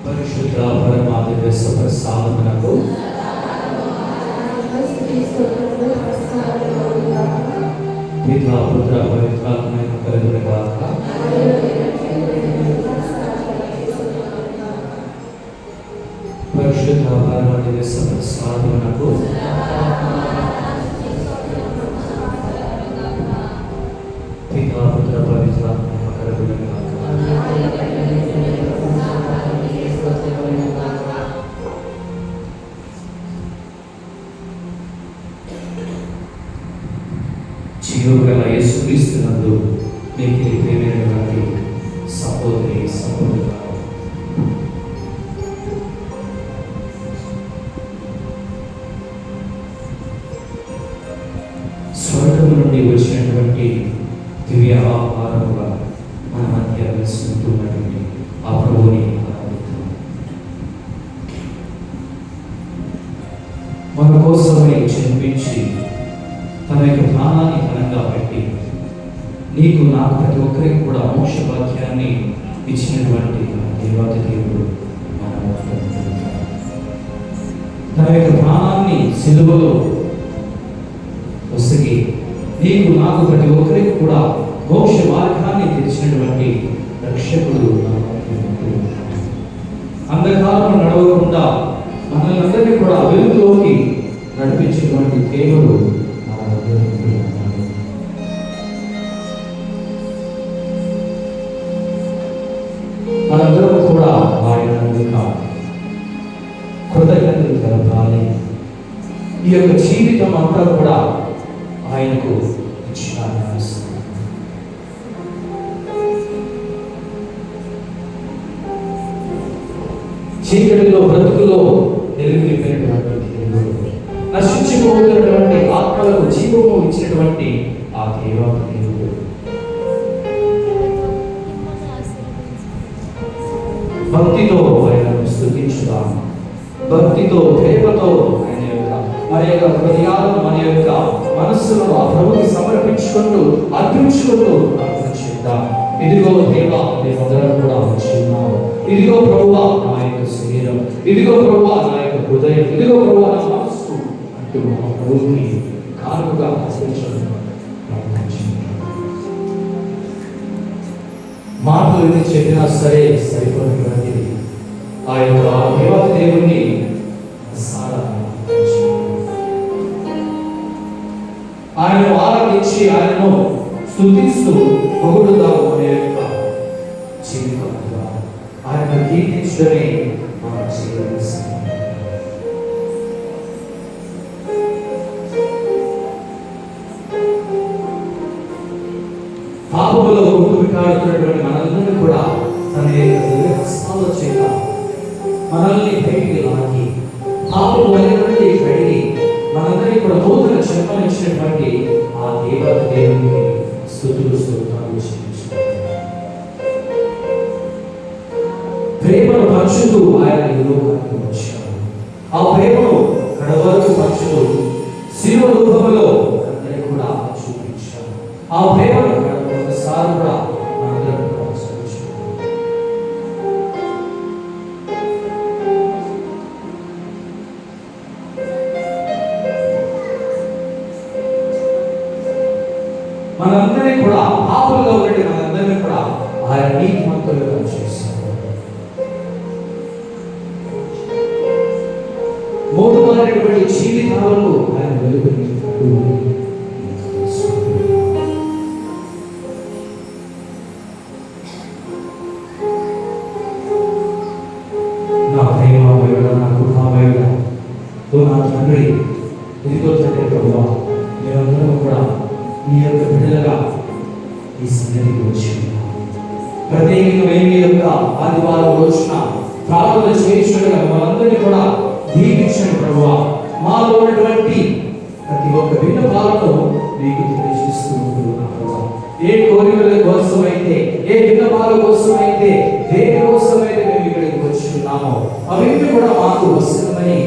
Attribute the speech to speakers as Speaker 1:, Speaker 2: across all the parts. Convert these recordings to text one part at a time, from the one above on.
Speaker 1: పరిశుద్ధ పరమాదివ్య ప్రసాదమునకు పితా పుత్ర పవిత్రాత్మ కలుగునుగాక. పరిశుద్ధ పరమాదివ్య ప్రసాదమునకు పితా పుత్ర పవిత్రాత్మ కలుగునుగాక. జీవగల యేసుక్రీస్తునందు మీకు ప్రియమైనటువంటి సహోదరి సహోదరులారా, స్వర్గం నుండి వచ్చినటువంటి దివ్య ఆహారముగా మన మధ్య వెలుసుకుంటున్నటువంటి ఆ ప్రభువుని ఆరాధిద్దాం. మన కోసమై జన్మించి తన యొక్క ప్రాణాన్ని ఘనంగా పెట్టి నీకు నాకు ప్రతి ఒక్కరికి కూడా మోక్ష భాగ్యాన్ని ఇచ్చినటువంటి దేవాది దేవుడు మన మధ్య తన యొక్క ప్రాణాన్ని సిలువలో ఒసగి నీకు నాకు ప్రతి ఒక్కరికి కూడా మోక్ష మార్గాన్ని తెచ్చినటువంటి రక్షకుడు అంధకారం నడవకుండా మనల్ని అందరినీ కూడా వెలుగులోకి నడిపించినటువంటి దేవుడు మనందరం కూడా ఆయన కృతజ్ఞతలు తెలపాలి. ఈ యొక్క జీవితం అంతా కూడా ఆయనకు ఇచ్చిన చీకటిలో బ్రతుకులో వెలుగునిపోయినటువంటి దేవుడు, నశించిపోతున్నటువంటి ఆత్మలకు జీవము ఇచ్చినటువంటి ఆ దేవాది దేవుడు. భక్తితో ఆయనను స్తుతించుదాం. భక్తితో ప్రేమతో ఆయన యొక్క మన యొక్క హృదయాలను మన యొక్క మనస్సులను ఆ ప్రభుకి సమర్పించుకుంటూ అర్పించుకుంటూ ప్రార్థన చేద్దాం. ఇదిగో దేవా, మేమందరం కూడా వచ్చి ఉన్నాము. ఇదిగో ప్రభువా నా యొక్క శరీరం, ఇదిగో ప్రభువా నా యొక్క హృదయం, ఇదిగో ప్రభువా నా మనస్సు ఇటు మా ప్రభువుని కానుకగా అర్పించడం ప్రార్థించింది. మాటలు ఎన్ని చెప్పినా సరే సరిపోయినటువంటిది ఆ యొక్క దేవాది దేవుణ్ణి ఆయనను ఆరాధించి ఆయనను స్తుతిస్తూ పొగుడుదాము అనే యొక్క జీవితంగా ఆయన కీర్తించడమే మన జీవన. పాపములో కొట్టుమిట్టాడుతున్నటువంటి మనందరినీ కూడా తన యొక్క హస్తాల చేత మనల్ని బయటికి లాగి పాపము అనేటువంటి కడిగి మనందరినీ కూడా నూతన జన్మనిచ్చినటువంటి ఆ దేవునికి స్తుతులు స్తోత్రాలు చెల్లించాలి. ప్రేమను పంచుతూ ఆయన ఈ లోకానికి వచ్చాడు. ఆ ప్రేమను కడవరకు పంచుతూ శిలువ రూపంలో అందరికీ కూడా చూపించాడు. ఆ ప్రేమను ఒకసారి కూడా మనందరం మనందరినీ కూడా పాపంలో ఉండే మనందరినీ కూడా ఆయన నీతిమంతులుగా చేశారు. మోడువారైనటువంటి జీవితాలకు ఆయన వెలుగుని నా ప్రేమమయుడా, నా కృపామయుడా, నా తండ్రి, ఇదిగో తండ్రి ప్రభువా, మేమందరం కూడా ఈ యొక్క బిడ్డలుగా ఈ సన్నిధికి వచ్చి ప్రత్యేకంగా మీ యొక్క ఆదివారం రోజున ప్రార్థన చేయించడం మనందరినీ కూడా దీవించండి ప్రభువా. మాలో ఉన్నటువంటి ప్రతి ఒక్క విన్నపాలను మీకు తెలియజేస్తూ ఉంటున్నాను. ఏ కోరికల కోసమైతే, ఏ విన్నపాల కోసమైతే, దేని కోసమైతే మేము ఇక్కడికి వచ్చున్నామో అవన్నీ కూడా మాకు వస్తుందని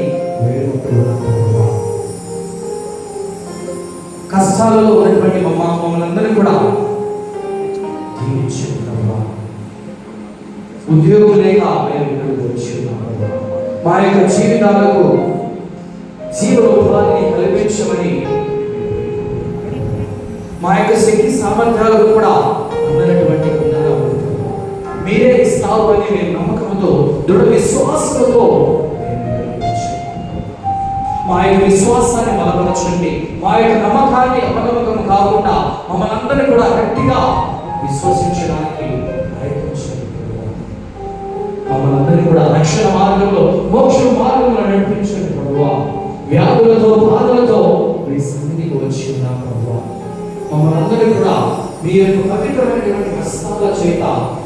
Speaker 1: వేడుకుంటున్నాము. కష్టాలలో ఉన్నటువంటి మమ్మల్ని అందరినీ కూడా దీవించుకుంటామా. ఉద్యోగం లేక మేము ఇక్కడికి వచ్చున్నాము. మా యొక్క జీవితాలకు జీవనోపాధిని కల్పించమని, మా యొక్క శక్తి సామర్థ్యాలకు కూడా ఉన్నటువంటి ఉన్నగా ఉంటుంది. మీరే ఇస్తావు అని మేము నమ్మకంతో, దృఢ విశ్వాసంతో మా యొక్క విశ్వాసాన్ని బలపరచండి. మా యొక్క నమ్మకాన్ని అపనమ్మకం కాకుండా మమ్మల్ని అందరినీ కూడా గట్టిగా విశ్వసించడానికి ప్రయత్నించండి. మమ్మల్ని అందరినీ కూడా రక్షణ మార్గంలో, మోక్ష మార్గంలో నడిపించండి ప్రభువా. వ్యాధులతో, బాధలతో మీ సన్నిధికి వచ్చి ఉన్నాం ప్రభువా. మమ్మల్ని అందరినీ కూడా మీ యొక్క పవిత్రమైనటువంటి హస్తాల చేత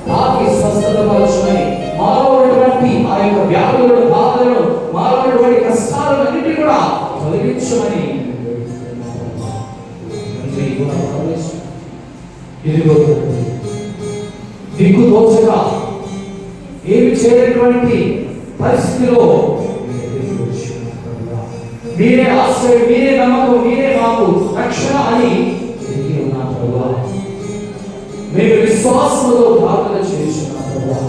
Speaker 1: తాకి స్వస్థత పరచమని, మాలో ఉన్నటువంటి ఆ యొక్క వ్యాధులను, బాధలను, మాలో ఉన్నటువంటి కష్టాలన్నింటినీ కూడా తొలగించమని ఇదిగో దిక్కు తోచగా ఏమి చేయనటువంటి పరిస్థితిలో మీరే ఆశ్రయం, మీరే నమ్మకం, మీరే మాకు రక్షణ అని తిరిగి ఉన్నాం ప్రభువా. మేము విశ్వాసంతో ప్రార్థన చేస్తున్నాం ప్రభువా.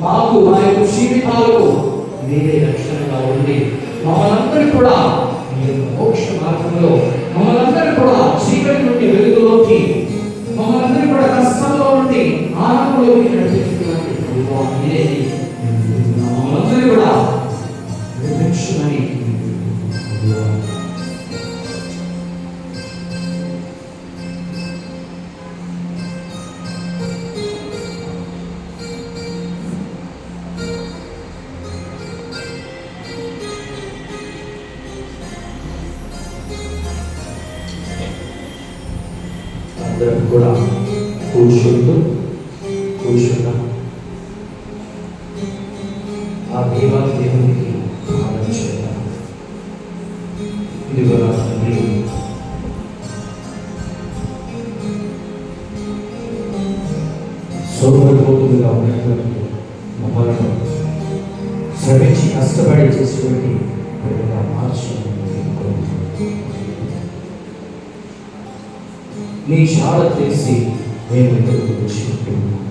Speaker 1: మాకు మా యొక్క జీవితాలకు మీరే రక్షణగా ఉండి మమ్మల్ని కూడా మీ యొక్క మోక్ష మార్గంలో, మమ్మల్ని కూడా చీకటి నుండి వెలుగులోకి, మమ్మల్ని కూడా కష్టాల్లో నుండి ఆనందంలోకి నడిపించుకున్నటువంటి ప్రభువా మీరే మమ్మల్ని కూడా నడిపించమని అందరం కూడా కూర్చుందా ఆ దేవునికి ప్రార్థన చేద్దాం. ఇదిగో నా తండ్రి, సోమరిపోతులుగా ఉన్నటువంటి మమ్మల్ని శ్రమించి కష్టపడి చేసేటువంటి మార్చడం నీ చాల తెలిసి మేము ఇక్కడికి వచ్చుకుంటున్నాం.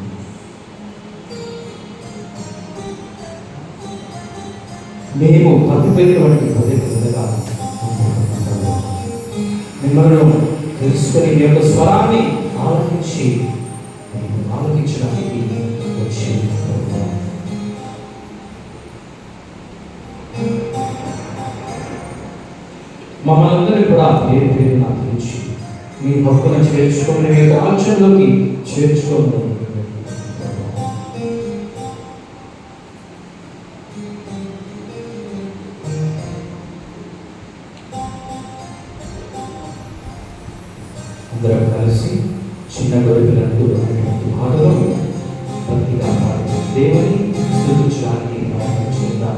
Speaker 1: మేము తప్పిపోయినటువంటి ప్రజలుగా మిమ్మల్ని తెలుసుకొని మీ యొక్క స్వరాన్ని ఆలోచించడానికి వచ్చి మమ్మల్ని అందరినీ కూడా పేరు పేరు నాకు పిలిచి మీ భక్తులను చేర్చుకొని మీ యొక్క ఆలోచనలోకి చేర్చుకోండి. అందరం కలిసి చిన్న గొర్రెలందు అనేటువంటి మాటలు భక్తిగా పాడి దేవుని స్తుతించడానికి ప్రయత్నం చేద్దాం.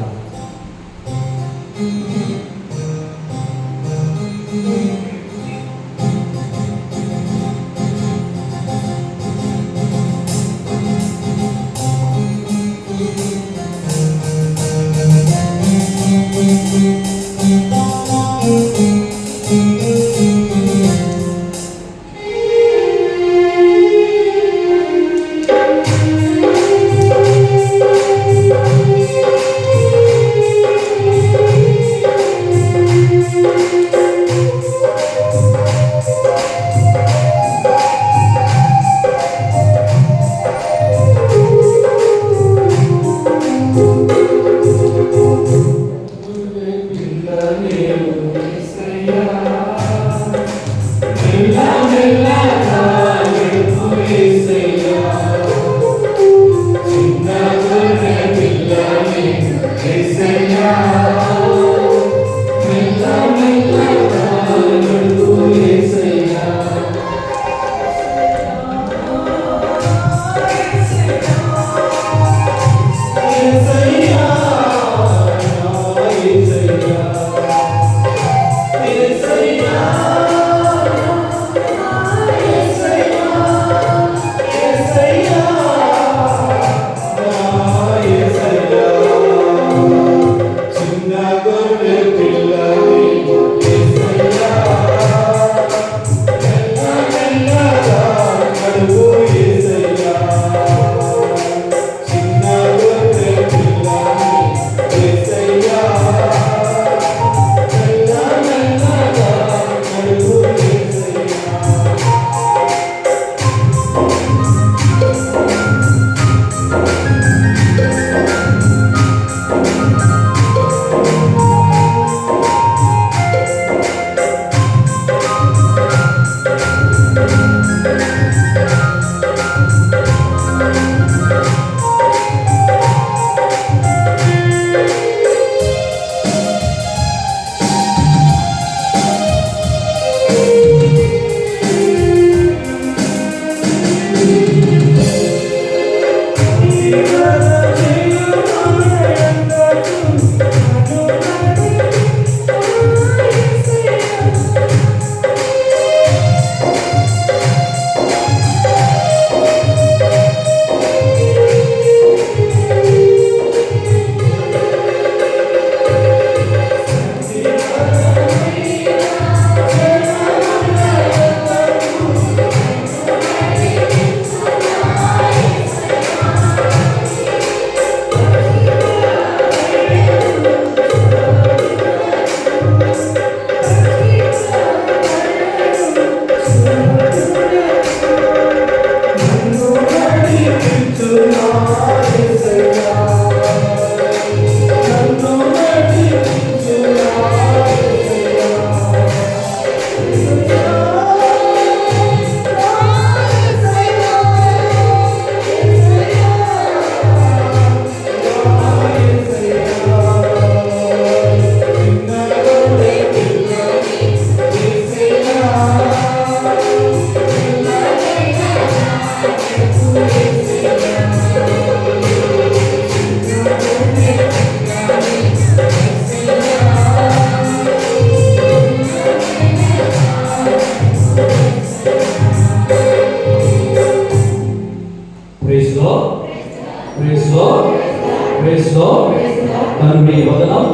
Speaker 1: తండ్రి వదనం,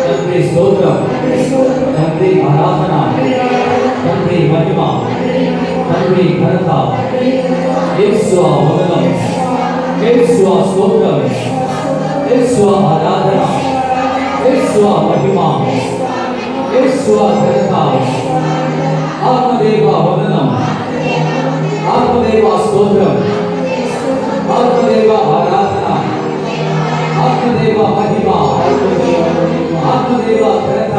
Speaker 1: తండ్రి స్తోత్రం, తండ్రి ఆరాధన, తండ్రి మహిమ, తండ్రి ఘనత, యేసు వదనం, యేసు స్తోత్రం, యేసు ఆరాధన, యేసువా మహిమ, యేసువా ఘనత, ఆత్మదేవ వందనం, ఆత్మదేవ స్తోత్రం, ఆత్మదేవ ఆరాధన, ఆత్మదేవ మహిమ, ఆత్మదేవ ఘనత.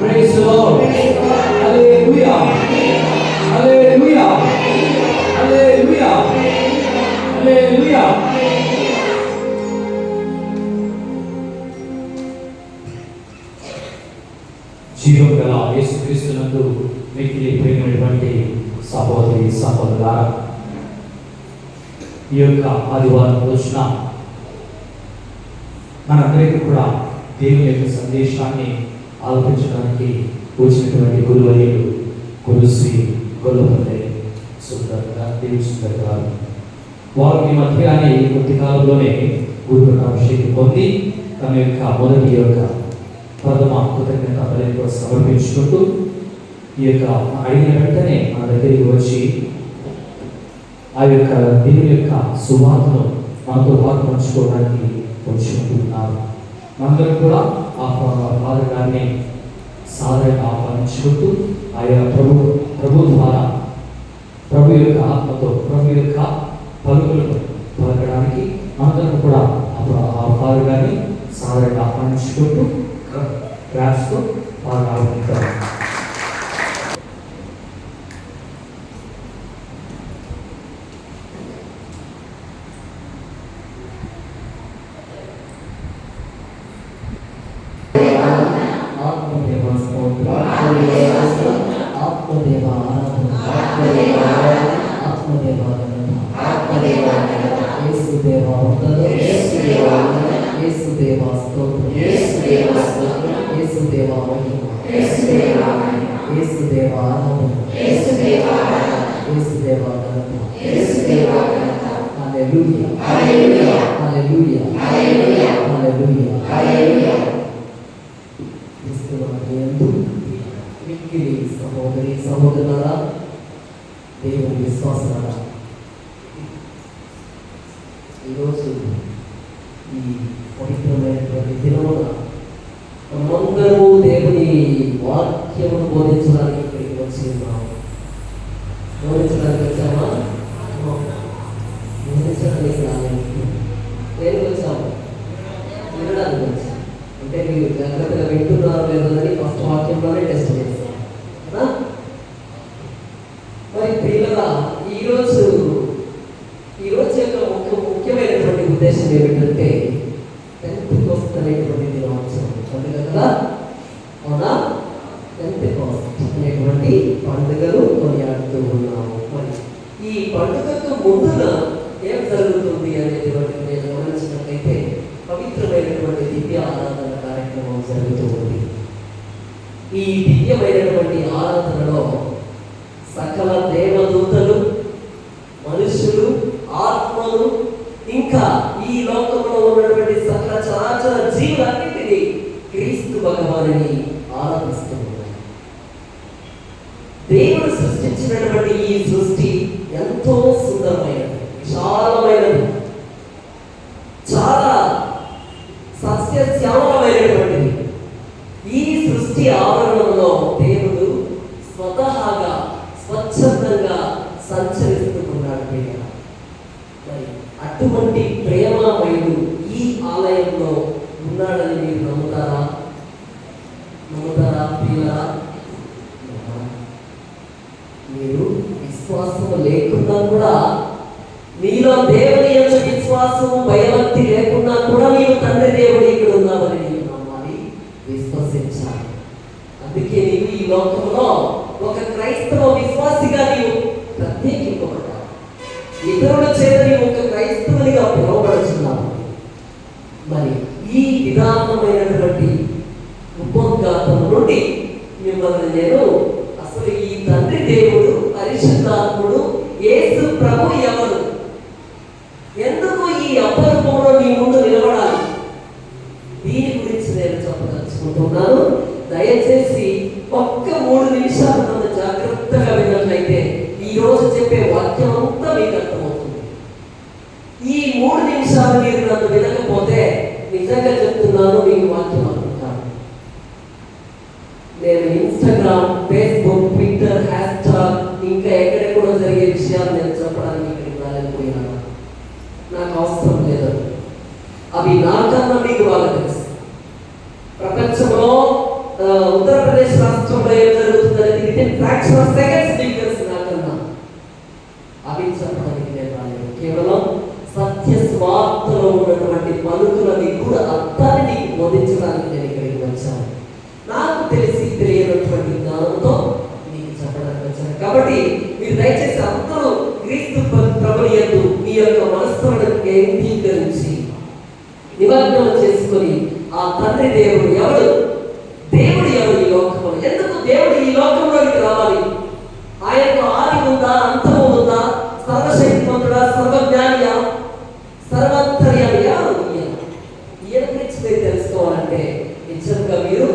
Speaker 1: Praise the Lord. Hallelujah. Hallelujah. Hallelujah. Hallelujah. జీవం గల యేసుక్రీస్తునందు మిక్కిలి ప్రియమైనటువంటి సహోదరి సహోదరులారా, ఈ యొక్క ఆదివారం రోజున మనందరికీ కూడా దేవుని యొక్క సందేశాన్ని ఆలోచించడానికి వచ్చినటువంటి గురువర్యులు గురుశ్రీ గొల్లపల్లి సుందర్ గారు. వారు ఈ మధ్యగానే కొద్ది కాలంలోనే గురు అభిషేకం పొంది తన యొక్క మొదటి యొక్క ప్రథమ కృతజ్ఞత బలిని కూడా సమర్పించుకుంటూ ఈ యొక్క అడిగిన వెంటనే మన దగ్గరికి వచ్చి ఆ యొక్క దేవుని యొక్క సువార్తను మనతో పాటు పంచుకోవడానికి వచ్చి ఉంటున్నారు. మనందరం కూడా ఆ ఫాదర్ గారిని సాధారణంగా ఆహ్వానించుకుంటూ ఆయా ప్రభు ద్వారా ప్రభు యొక్క ఆత్మతో ప్రభు యొక్క పలుకులను పలకడానికి మనందరం కూడా ఆ ఫాదర్ గారిని సాధారణంగా ఆహ్వానించుకుంటూ క్లాస్తో బాగా ఆహ్వానించారు. సహోదరి సహోదరులారా, దేవుని విశ్వాసారా, ఈరోజు ఈ పవిత్రమైనటువంటి దినమున మనమందరము దేవుని వాక్యమును బోధించడానికి ఇక్కడికి వచ్చి ఉన్నాము. బోధించడానికి వచ్చామా? బోధించడానికి రాలేదు. దేనికి వచ్చాము? వినడానికి వచ్చాము. అంటే మీరు జాగ్రత్తగా వింటున్నారో లేదని ఫస్ట్ వాక్యంలోనే టెస్ట్ చేస్తాం కదా. మరి పిల్లల ఈరోజు యొక్క ఒక ముఖ్యమైనటువంటి ఉద్దేశం ఏమిటంటే పెంతెకోస్తు అనేటువంటి దినోత్సవం పండుగ కదా. అవునా? పెంతెకోస్తు అనేటువంటి పండుగను కొనియాడుతూ ఉన్నాము. మరి ఈ పండుగకు ముందున ఏం జరుగుతుంది అనేటువంటి నేను గమనించినట్లయితే పవిత్రమైనటువంటి దివ్య ఆరాధన కార్యక్రమం జరుగుతూ ఉంది. ఈ దివ్యమైనటువంటి ఆరాధనలో సకల దేవదూతలు, మనుషులు, ఆత్మలు, ఇంకా ఈ లోకంలో ఉన్నటువంటి సకల చరాచర జీవులన్నింటినీ క్రీస్తు భగవానుని ఆరాధిస్తూ ఉన్నాయి. దేవుడు సృష్టించినటువంటి ఈ సృష్టి ఎంతో సుందరమైనది, విశాలమైనది, చాలా సస్యశ్యామలమైనటువంటిది. ఈ సృష్టి ఆవరణంలో దేవుడు స్వతహాగా స్వచ్ఛందంగా సంచరిస్తూ ఉన్నాడు. మరి అటువంటి ప్రేమమయుడు ఈ ఆలయంలో ఉన్నాడని మీరు నమ్ముతారా? ప్రియులారా? మీరు విశ్వాసం లేకున్నా కూడా, మీలో దేవుని యొక్క విశ్వాసము భయభక్తి లేకున్నా కూడా నీవు తండ్రి దేవుడు ఇక్కడ ఉన్నామని నీవు నమ్మాలి, విశ్వసించాలి. అందుకే నీవు ఈ లోకంలో ఒక క్రైస్తవ విశ్వాసిగా నీవు ప్రత్యేకింపబడ్డావు. ఇతరుల చేత నీవు ఒక క్రైస్తవునిగా పిలువబడుచున్నావు. మరి ఈ విధానమైనటువంటి ఉపోద్ఘాతం నుండి మిమ్మల్ని నేను అసలు ఈ తండ్రి దేవుడు, పరిశుద్ధాత్ముడు, యేసు ప్రభు ఎవరు, ఎందుకు ఈ అపరూపంలో నీ ముందు నిలబడాలి, దీని గురించి నేను చెప్పదలుచుకుంటున్నాను. దయచేసి ఒక్క 3 నిమిషాలు నన్ను జాగ్రత్తగా విన్నట్లయితే ఈ రోజు చెప్పే వాక్యం అంతా మీకు అర్థమవుతుంది. ఈ 3 నిమిషాలు మీరు నన్ను వినకపోతే
Speaker 2: నిజంగా చెప్తున్నాను, మీకు వాక్యం అనుకుంటాను. నేను Instagram, Facebook, Twitter, hash tag ఇంకా ఎక్కడెక్కడో జరిగే విషయాలు నేను చెప్పడానికి ఇక్కడికి రాలేకపోయినాను. నాకు అవసరం లేదు. అవి నాకన్నా మీకు బాగా తెలుసు. ప్రపంచంలో ఉత్తరప్రదేశ్ రాష్ట్రంలో ఏం జరుగుతుందనేది వితిన్ ఫ్రాక్షన్ ఆఫ్ సెకండ్స్ మీకు తెలుసు నాకన్నా. అవి చెప్పడానికి నేను రాలేదు. కేవలం సత్య స్వార్థలో ఉన్నటువంటి పలుకులని కూడా అర్థాన్ని నీకు బోధించడానికి నేను ఇక్కడికి వచ్చాను. నాకు తెలిసి తెలియనటువంటి జ్ఞానంతో నీకు చెప్పడానికి వచ్చాను. కాబట్టి మీరు దయచేసి అందరూ క్రీస్తు ప్రభుని యందు మీ యొక్క మనస్సులను కేంద్రీకరించి నిమగ్నం చేసుకొని ఆ తండ్రి దేవుడు ఎవడు, దేవుడు ఎవడు ఈ లోకంలో, ఎందుకు దేవుడు ఈ లోకంలోకి రావాలి? ఆయనకు ఆది ఉందా, అంతము ఉందా, సర్వశక్తిమంతుడా, సర్వజ్ఞానియా, సర్వాంతర్యామియా? ఈయన గురించి మీరు తెలుసుకోవాలంటే నిజంగా మీరు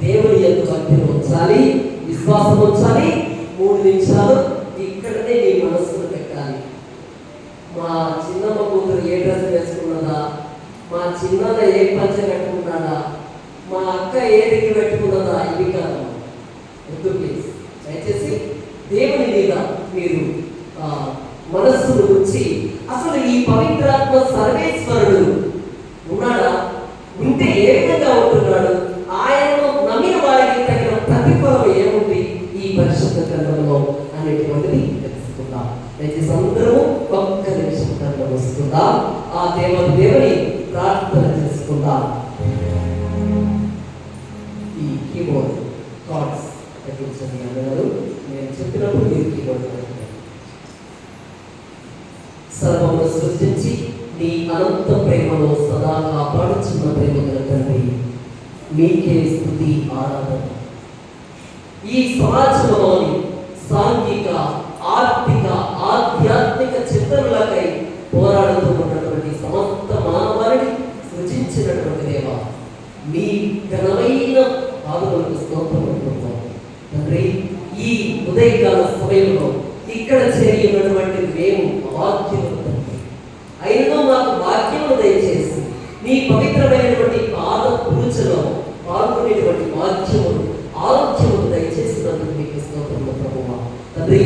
Speaker 2: దేవుని యందు భక్తిని ఉంచాలి, విశ్వాసం ఉంచాలి. 3 నిమిషాలు ఇక్కడనే మీ మనస్సును పెట్టాలి. మా చిన్నమ్మ కూతురు ఏ డ్రెస్ వేసుకున్నదా, మా చిన్నన్న ఏ పంచ కట్టుకున్నాడా, మా అక్క ఏ రింగ్ పెట్టుకున్నదా, ఇవి కాదు. వద్దు ప్లీజ్. దయచేసి దేవుని మీద మీరు మనస్సును ఉంచి అసలు ఈ పవిత్రాత్మ సర్వేశ్వరుడు ఉన్నాడా, ఉంటే ఏ విధంగా ఉంటున్నాడు, ఆయనను నమ్మిన వారికి తగిన ప్రతిఫలం ఏముంది ఈ పరిశుద్ధ గ్రంథంలో అనేటువంటిది తెలుసుకుందాం. దయచేసి అందరూ ఒక్క నిమిషం కన్నా వస్తుందా ఆ దేవుని ప్రార్థన చేసుకుందాం. ఈ కీబోర్డ్ కార్డ్స్ తగ్గించండి అన్నారు. నేను చెప్పినప్పుడు మీరు కీబోర్డ్ సర్వమును సృష్టించి నీ అనంత ప్రేమలో సదా కాపాడుచున్న ప్రేమ గల తండ్రి, మీకే స్తుతి ఆరాధన. ఈ సమాజంలోని సాంఘిక, ఆర్థిక, ఆధ్యాత్మిక చింతనలకై పోరాడుతూ ఉన్నటువంటి సమస్త మానవాళిని సృజించినటువంటి దేవ, మీ ఘనమైన పాదములకు స్తోత్రము తండ్రి. ఈ ఉదయకాల సమయంలో ఇక్కడ చేరి ఉన్నటువంటి మేము వాక్యము తండ్రి, అయినను మాకు వాక్యమును దయచేసి నీ పవిత్రమైనటువంటి పాద పూజలో పాల్గొనేటువంటి వాక్యమును, ఆరోగ్యమును దయచేసినందుకు మీకు స్తోత్రము ప్రభువా. తండ్రి,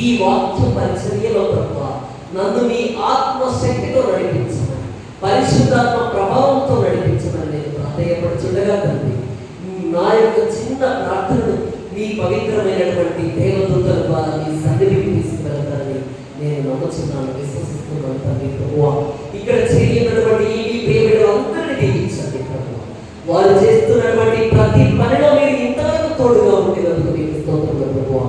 Speaker 2: ఈ వాక్య పరిచర్యలో ప్రభువా నన్ను మీ ఆత్మశక్తితో నడిపించమని, పరిశుద్ధాత్మ ప్రభావంతో నడిపించమని నేను ప్రాధేయపడుచుండగా తండ్రి, నా యొక్క చిన్న ప్రార్థనను మీ పవిత్రమైనటువంటి దేవదూతల ద్వారా మీ సన్నిధికి తీసుకువెళ్తారని నేను నమ్ముచున్నాను, విశ్వసిస్తున్నాను తండ్రి ప్రభువా. ఇక్కడ చేయనటువంటి ఈ ప్రియమిడులందరినీ దీవించండి ప్రభువా. వారు చేస్తున్నటువంటి ప్రతి పనిలో మీరు ఇంతవరకు తోడుగా ఉండేందుకు మీకు స్తోత్రములు ప్రభువా.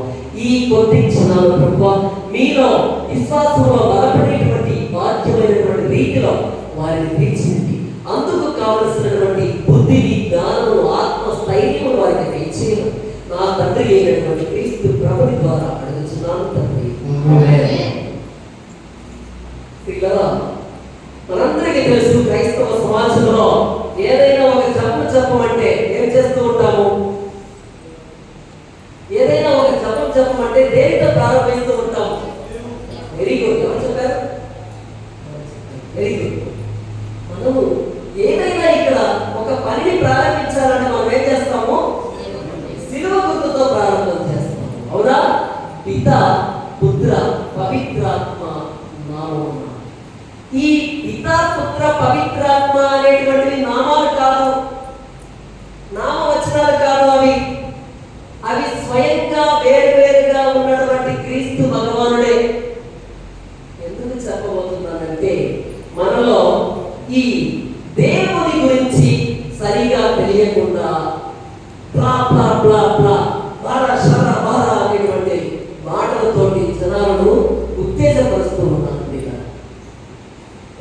Speaker 2: ఈ కొద్ది క్షణాలు ప్రభువా మీలో విశ్వాసంలో బలపడేటువంటి బాధ్యమైనటువంటి రీతిలో వారిని తీర్చింది. అందుకు కావలసినటువంటి బుద్ధిని, జ్ఞానము, ఆత్మస్థైర్యము వారికి దయచేయమని నా తండ్రి అయినటువంటి క్రీస్తు ప్రభుని ద్వారా అడుగుచున్నాను తండ్రి. పిల్లరా, మనందరికీ తెలుసు క్రైస్తవ సమాజంలో ఏదైనా ఒక జపం చెప్పమంటే ఏం చేస్తూ ఉంటాము? ఏదైనా ఒక జపం చెప్పమంటే దేనితో ప్రారంభిస్తూ ఉంటాము? Very good. ఎవరు చెప్పారు? Very good. మనము ఏదైనా ఇక్కడ ఒక పనిని ప్రారంభించాలంటే మనం ఏం చేస్తాము? శిలువ గుర్తుతో ప్రారంభం చేస్తాము. అవునా? పిత, పుత్ర, పవిత్రాత్మ నామమున. ఈ పిత, పుత్ర, పవిత్రాత్మ అనేటువంటివి నామాలు కాదు, నామవచనాలు కాదు. అవి స్వయంగా వేరువేరుగా ఉన్నటువంటి క్రీస్తు భగవానుడే. ఎందుకు చెప్పబోతున్నానంటే మనలో ఈ దేవుని గురించి సరిగా తెలియకుండా ప్లా ప్లా ప్లా ప్లా బార శర బార అనేటువంటి మాటలతోటి జనాలను ఉత్తేజపరుస్తూ ఉన్నాను.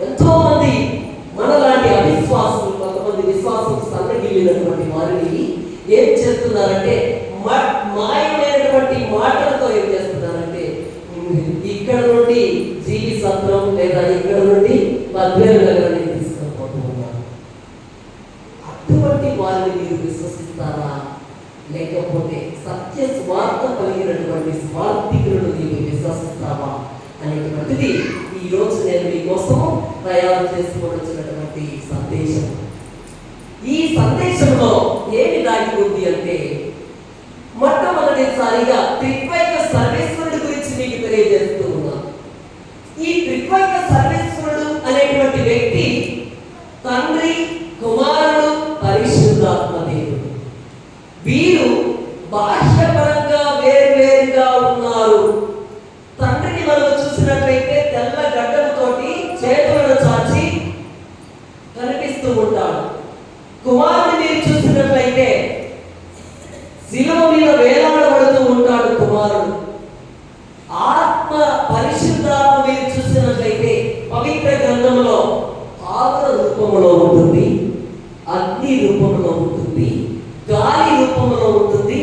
Speaker 2: ఎంతో మంది మనలాంటి అవిశ్వాసులు, కొంతమంది విశ్వాసం సన్నగిల్లినటువంటి వారిని ఏం చేస్తున్నారంటే మాయమైనటువంటి మాటలతో ఏం చేస్తున్నారంటే ఇక్కడ నుండి జీవి సత్రం లేదా ఇక్కడ నుండి మధ్యాహ్న నగరాన్ని తీసుకుపోతున్నారు. అటువంటి వారిని మీరు విశ్వసిస్తారా, లేకపోతే సత్య స్వార్థ కలిగినటువంటి స్వార్థికులను నీవు విశ్వసిస్తావా అనేటువంటిది ఈ ఈ రోజు నేను మీకోసం తయారు చేసుకొని వచ్చినటువంటి సందేశం. ఈ సందేశంలో ఏమి దాగి ఉంది అంటే, మొట్టమొదటిసారిగా త్రిత్వైక సర్వేశ్వరుడి గురించి మీకు తెలియజేస్తూ ఉన్నాను. ఈ త్రిత్వైక సర్వేశ్వరుడు అనేటువంటి వ్యక్తి తండ్రి, కుమారుడు, పరిశుద్ధాత్మ దేవుడు. వీరు బాహ్యపరంగా వేరువేరుగా ఉన్నారు. తండ్రిని మనం చూసినట్లయితే తెల్ల గడ్డలతోటి చేతులను చాచి కనిపిస్తూ ఉంటాడు. కుమారుని మీరు చూసినట్లయితే శిలువ మీద వేలాడబడుతూ ఉంటాడు కుమారుడు. ఆత్మ పరిశుద్ధాత్మ మీరు చూసినట్లయితే పవిత్ర గ్రంథంలో పావుల రూపంలో ఉంటుంది, అగ్ని రూపంలో ఉంటుంది, గాలి రూపంలో ఉంటుంది,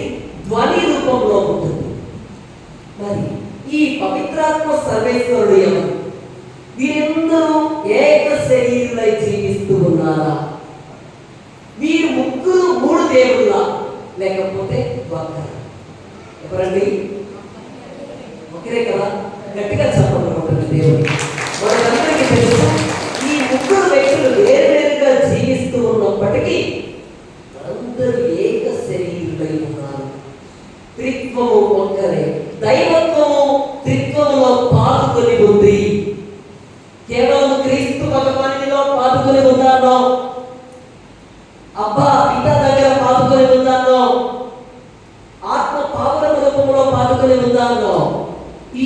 Speaker 2: ధ్వని రూపంలో ఉంటుంది. మరి ఈ పవిత్రాత్మ సర్వేశ్వరుడు ఎవరు? వీరందరూ ఏక శరీరులై జీవిస్తూ ఉన్నారా? వీరు ముగ్గురు మూడు దేవుళ్ళ, లేకపోతే ఒక్కరా? ఎవరండి? ఒకరే కదా? గట్టిగా చెప్పబడుతుంది దేవుడు. మనందరికీ తెలుసు, ఈ ముగ్గురు వ్యక్తులు వేరువేరుగా జీవిస్తూ ఉన్నప్పటికీ అందరూ ఏక శరీరులై ఉన్నారు. త్రిత్వము ఒక్కరే. దైవత్వము త్రిత్వములో పాదుకొని ఉంది. కేవలం క్రీస్తు భగవానునిలో పాదుకొని ఉన్నాను, అబ్బా పిత దగ్గర పాదుకొని ఉన్నాను, ఆత్మ పావుల రూపంలో పాదుకొని ఉన్నాను.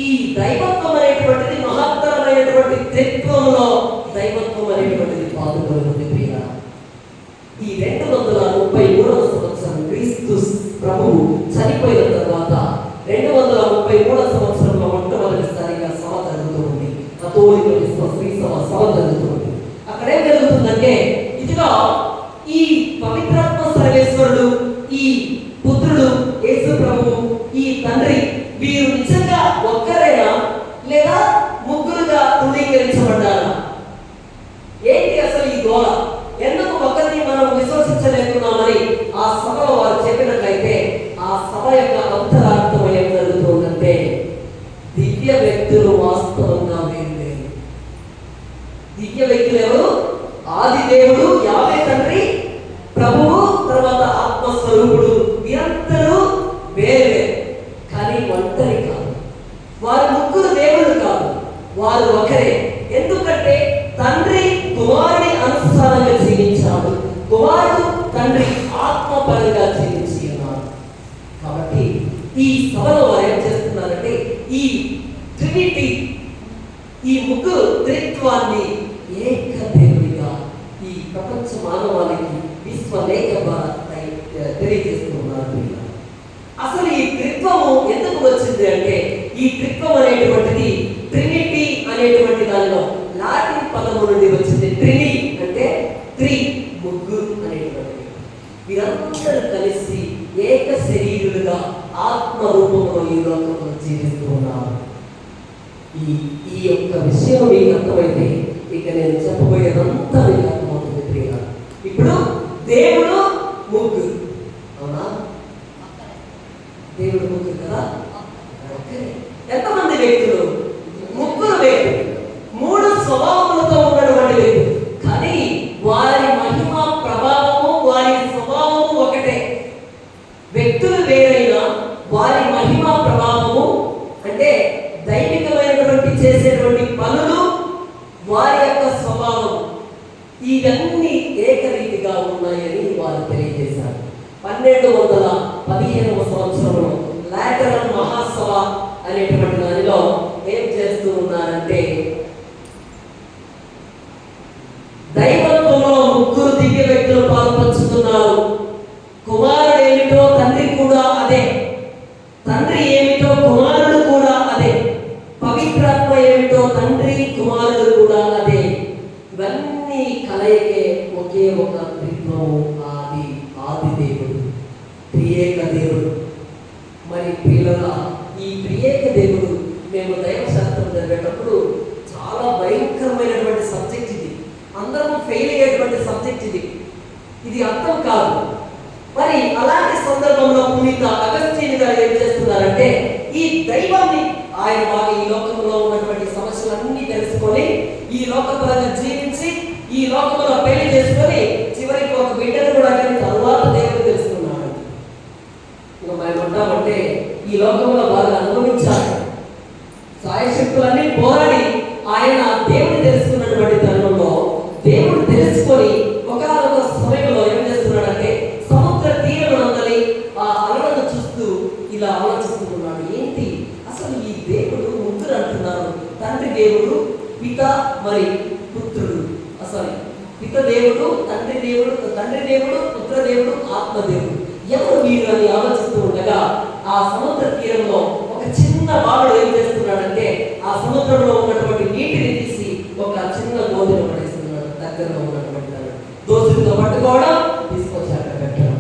Speaker 2: ఈ దైవత్వం అనేటువంటిది మహత్తరమైనటువంటి త్రిత్వంలో దైవత్వం అనేటువంటిది పాదుకొని ఉంది. ప్రియ, ఈ 233వ సంవత్సరం క్రీస్తు ప్రభువు చనిపోయిన తర్వాత 233వ సంవత్సరంలో మొట్టమొదటిసారిగా సభ జరుగుతుంది. కథోలిక శ్రీ సభ జరుగుతుంది. అక్కడ ఏం జరుగుతుందంటే, ఇదిగో ఈ పవిత్రాత్మ సర్వేశ్వరుడు, ఈ పుత్రుడు యేసు ప్రభువు, ఈ తండ్రి, వీరు నిజంగా ఒక్కరేనా లేదా ముగ్గురుగా ధృవీకరించబడ్డారా? ఏంటి అసలు ఈ గోళ? ఎందుకు ఒక్కరిని మనం విశ్వసించలేకున్నామని ఆ సభలో వారు చెప్పినట్లయితే, ఆ సభ యొక్క అంతరార్థం ఏం జరుగుతుందంటే, దివ్య వ్యక్తులు వాస్తవంగా వేరు లేరు. దివ్య వ్యక్తులు ఎవరు? ఆది దేవుడు యావే తండ్రి, ప్రభువు, తర్వాత ఆత్మస్వరూపుడు. వీరందరూ వేరే, కానీ ఒంటరి కాదు. వారు ముగ్గురు దేవుడు కాదు, వారు ఒకరే. ఎందుకంటే తండ్రి కుమారుని అనుసారంగా జీవించాడు, కుమారుడు తండ్రి ఆత్మపరంగా జీవించి ఉన్నాడు. కాబట్టి ఈ సభలో వారు ఏం చేస్తున్నారంటే, ఈ ట్రినిటీ, ఈ ముగ్గురు త్రిత్వాన్ని ఏక దేవుడిగా ఈ ప్రపంచ మానవాళికి విశ్వలేఖ తెలియజేస్తున్నారు. అసలు ఈ త్రిత్వము ఎందుకు వచ్చింది అంటే, ఈ త్రిత్వం అనేటువంటిది ట్రినిటీ అనేటువంటి దానిలో లాటిన్ పదము నుండి వచ్చింది. ట్రిని అంటే త్రి, ముగ్గురు అనేటువంటిది. వీరందరూ కలిసి ఏక శరీరులుగా ఆత్మ రూపంలో ఈ లోకంలో జీవిస్తూ ఉన్నారు. ఈ యొక్క విషయం మీకు అర్థమైతే ఇక నేను చెప్పబోయేదంతా మీకు అర్థమవుతుంది. ప్రియ, ఇప్పుడు దేవుడు ముగ్గురు, అవునా? దేవుడు ముగ్గురు కదా? ఎంతమంది వ్యక్తులు? ముగ్గురు వ్యక్తులు, మూడు స్వభావములతో ఉన్నటువంటి వ్యక్తులు. కానీ వారి మహిమ ప్రభావము, వారి స్వభావము ఒకటే. వ్యక్తులు వేరైనా వారి మహిమ ప్రభావము అంటే దైవికమైనటువంటి చేసేటువంటి పనులు, వారి యొక్క స్వభావం, ఇవన్నీ ఏకరీతిగా ఉన్నాయని వారు తెలియజేశారు. 1215వ సంవత్సరంలో లాటరన్ మహాసభ అనేటువంటి దానిలో ఏం చేస్తూ ఉన్నారంటే, దైవత్వంలో ముగ్గురు దివ్య వ్యక్తులు పాల్పంచుతున్నారు. కుమారుడు ఏమిటో తండ్రి కూడా అదే, తండ్రి ఏమిటో కుమారుడు కూడా అదే, పవిత్రాత్మ ఏమిటో తండ్రి కుమారుడు కూడా అదే. ఇవన్నీ కలయికే ఒకే ఒక త్రిత్వము, ఆది దేవుడు, త్రియేక దేవుడు. మరి ప్రియులరా, ఈ త్రియేక దేవుడు మేము దైవశాస్త్రం చదివేటప్పుడు చాలా భయంకరమైనటువంటి సబ్జెక్ట్ ఇది. అందరూ ఫెయిల్ అయ్యేటువంటి సబ్జెక్ట్ ఇది అర్థం కాదు. మరి అలాంటి సందర్భంలో పునీత అగస్టిన్ గారు ఏం చేస్తున్నారంటే, ఈ దైవాన్ని ఆయన బాగా ఈ లోకంలో ఉన్నటువంటి సమస్యలన్నీ తెలుసుకొని ఏమంటామంటే ఈ లోకంలో బాగా అనుభవించాలి. సాయశక్తులన్నీ పోరాడి ఆయన దేవుడు తెలుసుకున్నటువంటి తరుణంలో దేవుడు తెలుసుకొని ఒకనొక సమయంలో ఏం చేస్తున్నాడంటే సముద్ర తీరమునందలి ఆ అలలను చూస్తూ ఇలా ఆలోచిస్తూ ఉన్నాడు. ఏంటి అసలు ఈ దేవుడు ముగ్గురు అంటున్నారు, తండ్రి దేవుడు, పిత మరి పుత్రుడు. అసలు పిత దేవుడు, తండ్రి దేవుడు, పుత్ర దేవుడు, ఆత్మ దేవుడు, ఎవరు వీరు అని ఆలోచిస్తూ ఉండగా ఆ సముద్ర తీరంలో ఒక చిన్న బాలుడు ఏం చేస్తున్నాడంటే ఆ సముద్రంలో ఉన్నటువంటి నీటిని తీసి ఒక చిన్న గోధుమ పడేస్తున్నాడు. దగ్గరలో ఉన్నటువంటి దోసులతో పట్టుకోవడం, తీసుకొచ్చి అక్కడ పెట్టడం.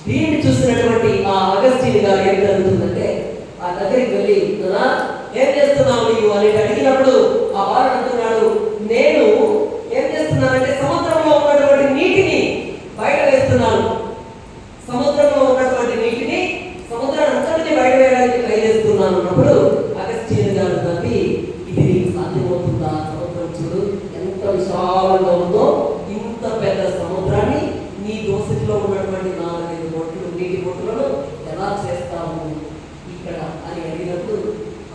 Speaker 2: దీన్ని చూసినటువంటి ఆ అగస్టిన్ గారు ఏం జరుగుతుందంటే ఆ దగ్గరికి వెళ్ళి, ఏం చేస్తున్నావు నీవు అని అడిగినప్పుడు ఆ బాలుడు అంటున్నాడు, నేను ఏం చేస్తున్నానంటే సముద్రంలో ఉన్నటువంటి నీటిని బయట వేస్తున్నాను. సముద్రంలో ఉన్నటువంటి నీటిని సముద్రాన్ని అంతటిని బయట వేయడానికి ట్రై చేస్తున్నాను అన్నప్పుడు అగస్టిన్ గారు తప్పి, ఇది నీకు సాధ్యమవుతుందా? సముద్రం చూడు ఎంత విశాలంగా ఉందో, ఇంత పెద్ద సముద్రాన్ని నీ దోసటిలో ఉన్నటువంటి 4-5 బొట్లు నీటి బొట్టులను ఎలా చేస్తాము ఇక్కడ అని అడిగినప్పుడు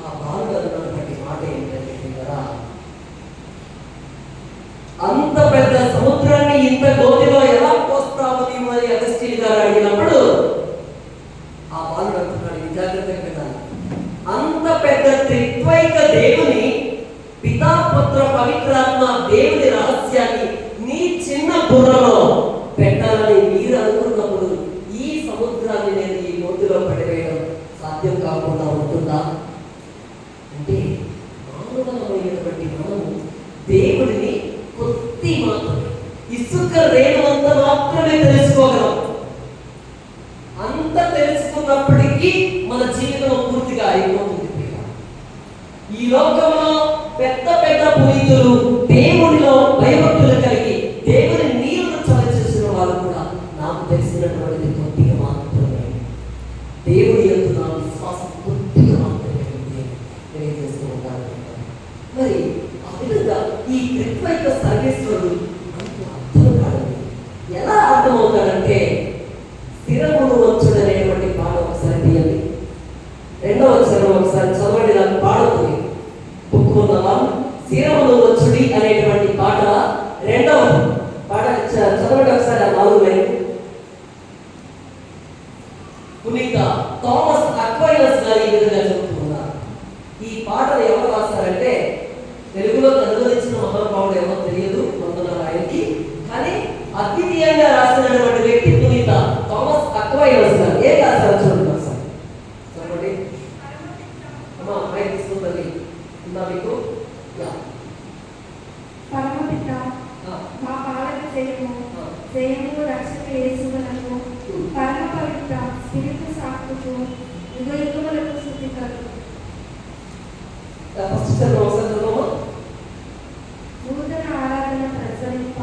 Speaker 2: ఆ బాలుడు అన్నటువంటి మాట ఏంటంటే కదా, అంత పెద్ద సముద్రాన్ని ఇంత గోతిలో ఎలా పోస్తావు నీవు అని అగస్టిన్ గారు అడిగినప్పుడు ఆ బాలుడు అంటున్నాడు, జాగ్రత్తగా వినాలి, అంత పెద్ద త్రిత్వైక దేవుని పితా పుత్ర పవిత్రాత్మ దేవుని రహస్యాన్ని నీ చిన్న బుర్రలో పెట్టాలని మీరు అనుకున్నప్పుడు ఈ సముద్రాన్ని నేను ఈ గోతిలో పడివేయడం సాధ్యం కాకుండా ఉంటుందా? అంటే మానవమైనటువంటి మనము దేవుడిని కొద్ది మాత్రమే, ఇసుక రేణువంత మాత్రమే తెలుసుకోగలం. అంత తెలుసుకున్నప్పటికీ మన జీవితం పూర్తిగా అయిపోతుంది. ఈ లోకంలో పెద్ద పెద్ద పునీతులు, దేవుడిలో భయభక్తులు కలిగి దేవుని నీళ్లు చలచేసిన వాళ్ళు కూడా నాకు తెలిసినటువంటిది కొద్దిగా మాత్రమే. దేవుడి యందు నా విశ్వాసం కొద్దిగా మాత్రమే తెలియజేస్తూ ఉంటారు. మరి ఆ విధంగా ఈ త్రిత్వైక సర్వేశ్వరుడు మనకు అర్థం కాదండి. ఎలా అర్థమవుతాడంటే స్థిరమును వచ్చుడు అనేటువంటి పాట ఒకసారి తీయండి. 2వ వచనం ఒకసారి చదవండి. నాకు పాడుతుంది బుక్ ఉందా? స్థిరమును వచ్చుడి అనేటువంటి పాట 2వ పాట చదవండి ఒకసారి. ఆ 4 లైన్ పునీత థామస్ అక్వైనస్ గారు ఈ విధంగా చెబుతున్నారు. ఈ పాటను ఎవరు రాస్తారంటే తెలుగులో అనువదించిన మహానుభావుడు ఎవరో తెలియదు, వందనాలు ఆయనకి. కానీ అద్వితీయంగా రాసినటువంటి వ్యక్తి పునీత థామస్ అక్వైనస్ గారు. ఏం రాశారు చూడండి ఒకసారి. చెప్పండి అమ్మా, అమ్మాయి తీసుకుంటుంది ఉందా మీకు?
Speaker 3: పరమపిత మా పాలన చేయము రక్షక యేసువులకు పరమ పవిత్ర స్పిరితు సాక్షుకు యుగయుగములకు స్తుతి కలుగు. నూతన ఆరాధన ప్రసరింప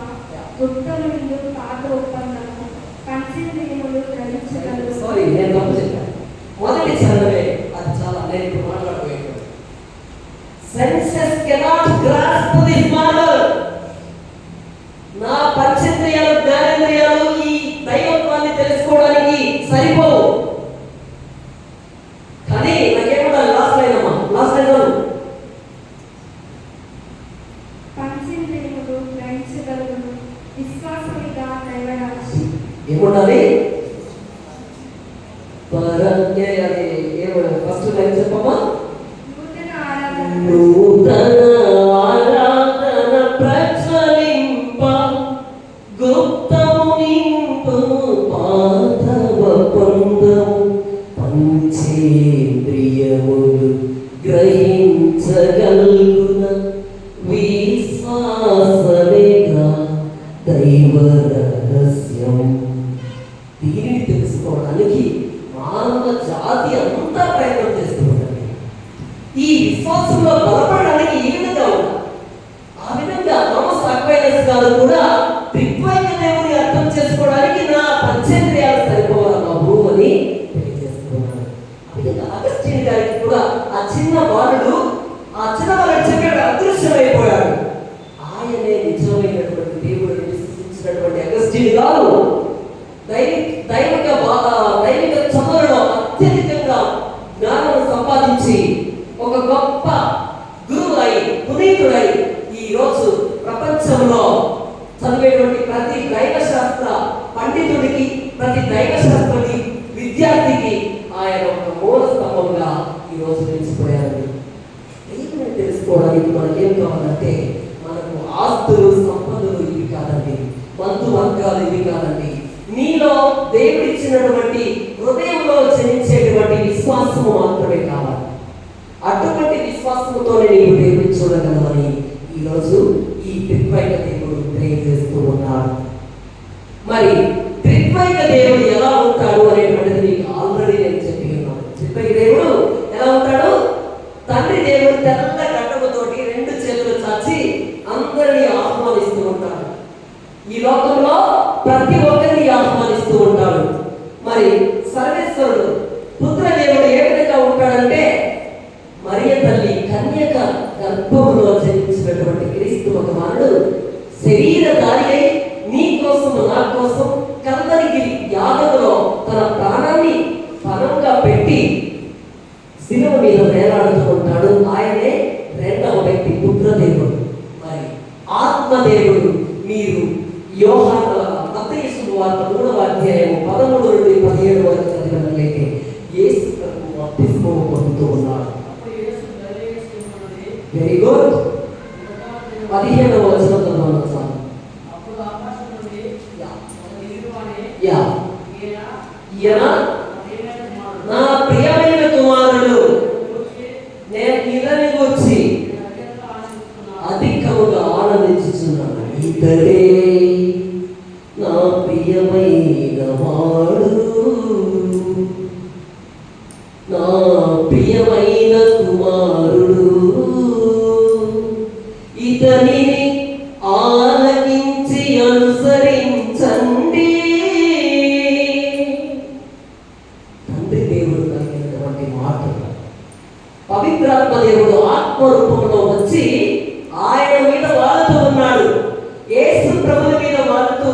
Speaker 3: గుప్తము నుండి పాత ఒప్పందము పంచేంద్రియములు గ్రహించగలరు.
Speaker 2: సారీ, నేను తప్పు చెప్పాను. మొదటి చదవే అది చాలా నేను ఇప్పుడు మాట్లాడబోయేది. Senses cannot grasp this matter. నా పంచేంద్రియాలు, జ్ఞానేంద్రియాలు ఈ దైవత్వాన్ని తెలుసుకోవడానికి సరిపోవు. కానీ నాకేమన్నా లాస్ట్ లైన్ అమ్మా, లాస్ట్ లైన్
Speaker 3: పంచేంద్రియములు గ్రహించగలరు. విశ్వాసమిగా దైవరాశి
Speaker 2: ఏముండాలి? అది ఏమో ఫస్ట్ లైన్ చెప్పమ్మా.
Speaker 3: నూతన ఆరాధన
Speaker 2: నూతన ఆరాధన ప్రజ్వలింప గుప్తము నింపు పాతవ పొందము పంచేంద్రియములు గ్రహించగలుగున విశ్వాసమేగా దైవ రహస్యం. దీనిని తెలుసుకోవడానికి మానవ జాతి అంతా ప్రయత్నం చేస్తూ ఉండాలి. ఈ విశ్వాసంలో బలపడడానికి ఈ విధంగా ఉండాలి. ఆ విధంగా థామస్ అక్వైనస్ గారు కూడా త్రిత్వైక దేవుని అర్థం చేసుకోవడానికి నా పంచేంద్రియాలు సరిపోవాలి బాబు అని తెలియజేస్తున్నారు. ఆ విధంగా అగస్టిన్ గారికి కూడా ఆ చిన్న బాలుడు చెప్పాడు, అదృశ్యమైపోయాడు. ఆయనే నిజమైనటువంటి దేవుడిని విశ్వసించినటువంటి అగస్టిన్ గారు దైవిక చదువులో ఒక గొప్ప గురువై పునీతుడై ఈరోజు ప్రపంచంలో చదివేటువంటి ప్రతి దైవశాస్త్ర పండితుడికి, ప్రతి దైవశాస్త్రకి విద్యార్థికి ఆయన ఒక మూల స్తంభంగా ఈరోజు నిలిచిపోయారు. దేవుని తెలుసుకోవడానికి మనకేం కావాలంటే మనకు ఆస్తులు, సంపదలు ఇవి కాదండి, బంధువర్గాలు ఇవి కాదండి. నీలో దేవుడిచ్చినటువంటి హృదయంలో జనించేటువంటి విశ్వాసము మాత్రమే కావాలి. అటువంటి విశ్వాసముతోనే నీవు దేవుడిని చూడగలవని ఈరోజు ఈ త్రిత్వైక దేవుడు తెలియజేస్తూ ఉన్నాడు. మరి త్రిత్వైక దేవుడు ఎలా ఉంటాడు అనేటువంటిది మీకు ఆల్రెడీ నేను చెప్పి ఉన్నాను. త్రిత్వైక దేవుడు ఎలా ఉంటాడు? తండ్రి దేవుడు తెల్ల గడ్డముతోటి రెండు చేతులు చాచి అందరినీ ఆహ్వానిస్తూ ఉంటాడు. ఈ లోకంలో ప్రతి ఒక్కరిని ఆహ్వానిస్తూ ఉంటాడు. మరి సర్వేశ్వరుడు పుత్రదేవుడు ఏ విధంగా ఉంటాడంటే, మరియ తల్లి కన్యక గర్భంలో జన్మించినటువంటి క్రీస్తు భగవానుడు శరీరధారి అయి నీ కోసం నా కోసం కల్వరిగిరి యాగంలో తన ప్రాణాన్ని పణంగా పెట్టి శిలువ మీద వేలాడుతూ ఉంటాడు. ఆయనే రెండవ వ్యక్తి పుత్రదేవుడు. మరి ఆత్మదేవుడు మీరు యోహాను మత్తయి సువార్త 3వ అధ్యాయం 13 నుండి 17 వరకు చదివినట్లయితే యేసు ప్రభు బాప్తిస్మం పొందుతూ ఉన్నాడు. Very good. 15వ వచనంలో మనం చదువు. ఈయన నా ప్రియమైన కుమారుడు, నేను ఇతని గురించి అధికముగా ఆనందించుచున్నాను. ఇతడే నా ప్రియమైన వాడు, నా ప్రియమైన కుమారుడు, ఇతనిని ఆలకించి అనుసరించండి. తండ్రి దేవుడు కలిగినటువంటి మాటలు పవిత్రాత్మ దేవుడు ఆత్మ రూపంలో వచ్చి ఆయన మీద వాడుతూ ఉన్నాడు. యేసు ప్రభుల మీద వాడుతూ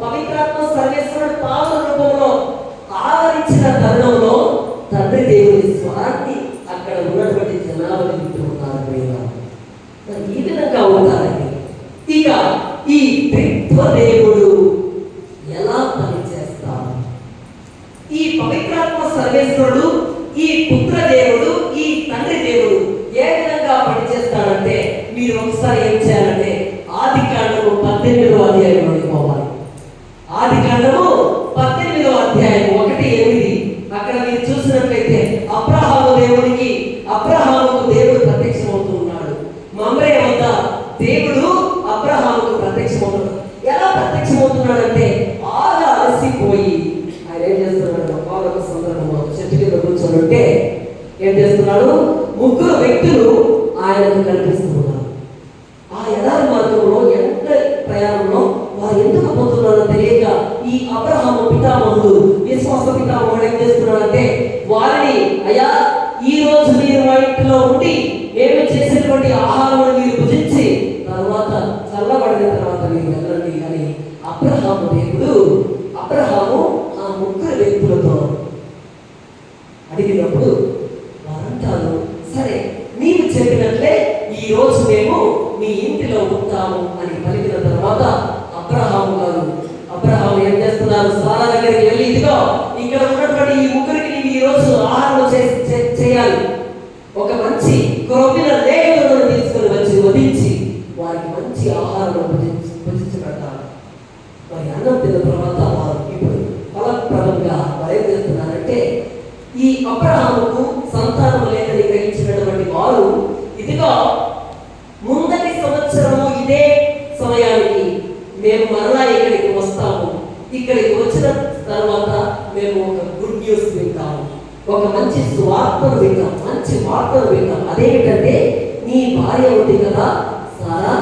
Speaker 2: పవిత్రాత్మ సర్వేశ్వరుడు పావన రూపంలో ఆవరించిన తరుణంలో తండ్రి దేవుడి స్వరాన్ని అక్కడ ఉన్నటువంటి జనాలు వింటూ ఉన్నారు. ఈ విధంగా ఉంటారండి. ఇక ఈ త్రిత్వ దేవుడు ఎలా పనిచేస్తారు? ఈ పవిత్రాత్మ సర్వేశ్వరుడు, ఈ పుత్ర దేవుడు, ఈ తండ్రి దేవుడు ఏ విధంగా పనిచేస్తాడంటే మీరు ఒకసారి ఏం చేయాలంటే ఆదికాండము 18వ అధ్యాయంలోకి పోవాలి. ఆదికాండము 18వ అధ్యాయం 1-8 అక్కడ మీరు చూసినట్లయితే అబ్రహాముకు దేవుడు ప్రత్యక్షమవుతూ ఉన్నాడు. మమ్రే వద్ద దేవుడు అబ్రహాముకు ప్రత్యక్షమవుతున్నాడు. ఎలా ప్రత్యక్షమవుతున్నాడంటే బాగా అలసిపోయి ఆయన ఏం చేస్తున్నాడు? ఒక సందర్భంలో చెట్టు కింద కూర్చోనుంటే ఏం చేస్తున్నాడు? 3 వ్యక్తులు ఆయనకు కనిపిస్తున్నారు. ఆ ఎడారి మార్గంలో ఎంత ప్రయాణంలో వారు ఎందుకు పోతున్నారో తెలియక ఈ అబ్రహాము పితామహుడు, విశ్వాస పితామహుడు ఏం చేస్తున్నాడంటే వారిని, అయ్యా ఈ రోజు మీరు మా ఇంటిలో ఉండి మేము చేసినటువంటి ఆహారం మీరు భుజించి తర్వాత చల్లబడిన తర్వాత మీరు వెళ్ళండి అని అబ్రహాము ఆ 3 వ్యక్తులతో అడిగినప్పుడు వారంటారు, సరే నీవు చెప్పినట్లే ఈ రోజు మేము మీ ఇంటిలో ఉంటాము అని పలికిన తర్వాత అబ్రహాము ఏం చేస్తున్నారు? సారా దగ్గరికి వెళ్ళి, ఇదిగో ఇక్కడ ఉన్నటువంటి ఈ 3కి నీవు ఈ రోజు ఆహారం చేయాలి. ఒక మంచి క్రొవ్విన లేఖలను తీసుకొని వచ్చి వధించి వారికి మంచి ఆహారం భుజించబడతారు. మరి అన్నం తిన్న తర్వాత వారు ఇప్పుడు ఫలప్రదంగా వారు ఏం చేస్తున్నారంటే ఈ అబ్రహాముకు సంతానం లేదని గ్రహించినటువంటి వారు, ఇదిగో ముందటి సంవత్సరము ఇదే సమయానికి మేము మరలా ఇక్కడికి వస్తాము. ఇక్కడికి వచ్చిన తర్వాత మేము ఒక గుడ్ న్యూస్ వింటాము, ఒక మంచి వార్తను వింటాం, మంచి వార్తను వింటాం. అదేమిటంటే నీ భార్య ఉంది కదా సారా,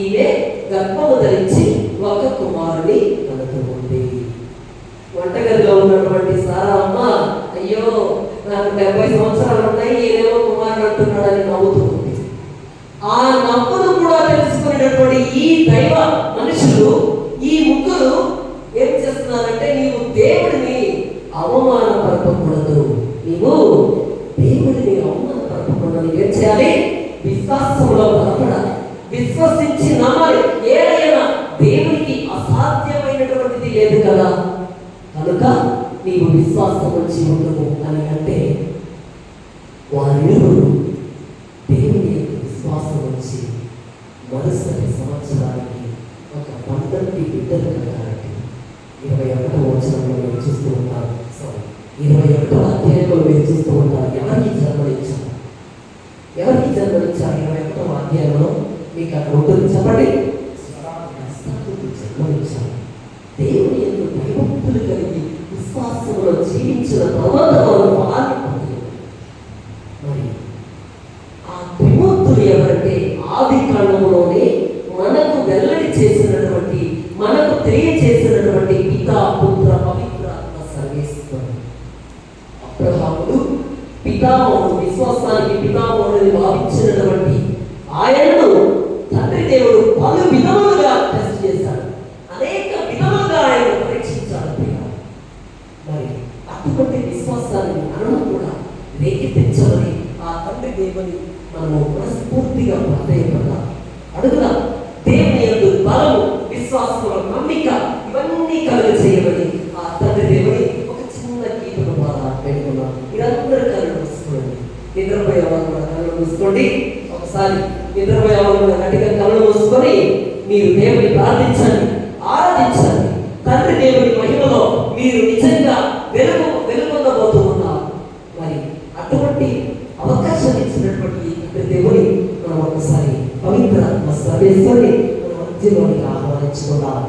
Speaker 2: ఈమె గర్భము ధరించి ఒక కుమారుని కలుగుతుంది. వంటగదిలో ఉన్నటువంటి సారా అమ్మ, అయ్యో నాకు 70 సంవత్సరాలు ఉన్నాయి, ఈయనేమో కుమారుడు అంటున్నాడని నవ్వుతుంది. ఆ నవ్వును కూడా తెలుసుకునేటటువంటి ఈ దైవ మనుషులు, ఈ 3 ఏం చేస్తున్నారంటే నీవు దేవుడిని అవమానపరపకూడదు, నీవు దేవుడిని అవమానపరపకూడదు మనం ఏం చేయాలి? విశ్వాసంలో బలపడాలి, విశ్వసించి నమ్మాలి. ఏదైనా దేవునికి అసాధ్యమైనటువంటిది లేదు కదా, కనుక నీవు విశ్వాసం వచ్చి ఉండవు అని అంటే వారిరువురు దేవుని యొక్క విశ్వాసం వచ్చి మరుసటి సంవత్సరానికి ఒక 12 బిడ్డలు కలగాలంటే 21వ వచనంలో మీరు చూస్తూ ఉంటారు. 21వ అధ్యాయంలో మీరు చూస్తూ ఉంటారు. ఎవరికి జన్మనిచ్చారు? 21వ అధ్యాయంలో మీకు అక్కడ ఉంటుంది, చెప్పండి. జన్మనిచ్చారు. దేవుని యొక్క భయభక్తులు కలిగి విశ్వాసంలో జీవించిన తర్వాత వారు ఫలాన్ని పొందారు. మరి ఆ త్రిమూర్తులు ఎవరంటే ఆది కాండములోనే మనకు వెల్లడి చేసినటువంటి, మనకు తెలియచేసినటువంటి పితా, పుత్ర, పవిత్రాత్మ సర్వేశ్వరుడు. అబ్రహాముడు పితామహుడు, విశ్వాసానికి పితామహుడిని భావించినటువంటి ఆయనను తండ్రి దేవుడు పలు విధములుగా టెస్ట్ చేశాడు, అనేక విధములుగా ఆయన పరీక్షించాడు. మరి అటువంటి విశ్వాసాన్ని మనం కూడా రేకెత్తించమని ఆ తండ్రి దేవుని మనము మనస్ఫూర్తిగా ప్రార్థన అడుగుదా. దేవుని యందు బలము, విశ్వాసంలో నమ్మిక ఇవన్నీ కలుగ చేయమని ఆ తండ్రి దేవుని ఒక చిన్న గీతను ద్వారా పెట్టుకున్నాం. మీరందరూ కళ్ళు మూసుకోండి. నిద్రపోయే వాళ్ళు కూడా కళ్ళు మూసుకోండి. ఒకసారి నిద్రపోయే వాళ్ళు కూడా గట్టిగా కళ్ళు మూసుకొని మీరు దేవుని ప్రార్థించండి, ఆరాధించండి. తండ్రి దేవుని మహిమలో మీరు నిజంగా వెలుగొందబోతూ ఉన్నారు. మరి అటువంటి అవకాశం ఇచ్చినటువంటి దేవుని మనం ఒకసారి పవిత్రాత్మ సర్వేశ్వరుని మన మధ్యలోనికి ఆహ్వానించుకుందాం.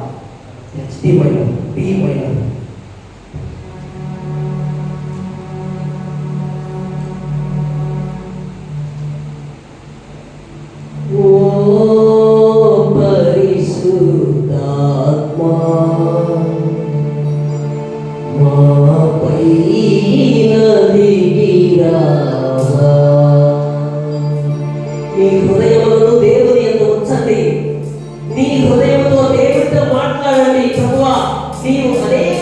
Speaker 2: ఓ పరిశుద్ధాత్మా మాపై దిగిరావా. నీ హృదయములను దేవుని యందు ఉంచండి. నీ హృదయంతో దేవుడితో మాట్లాడండి. ప్రభువా, నీవు అనేక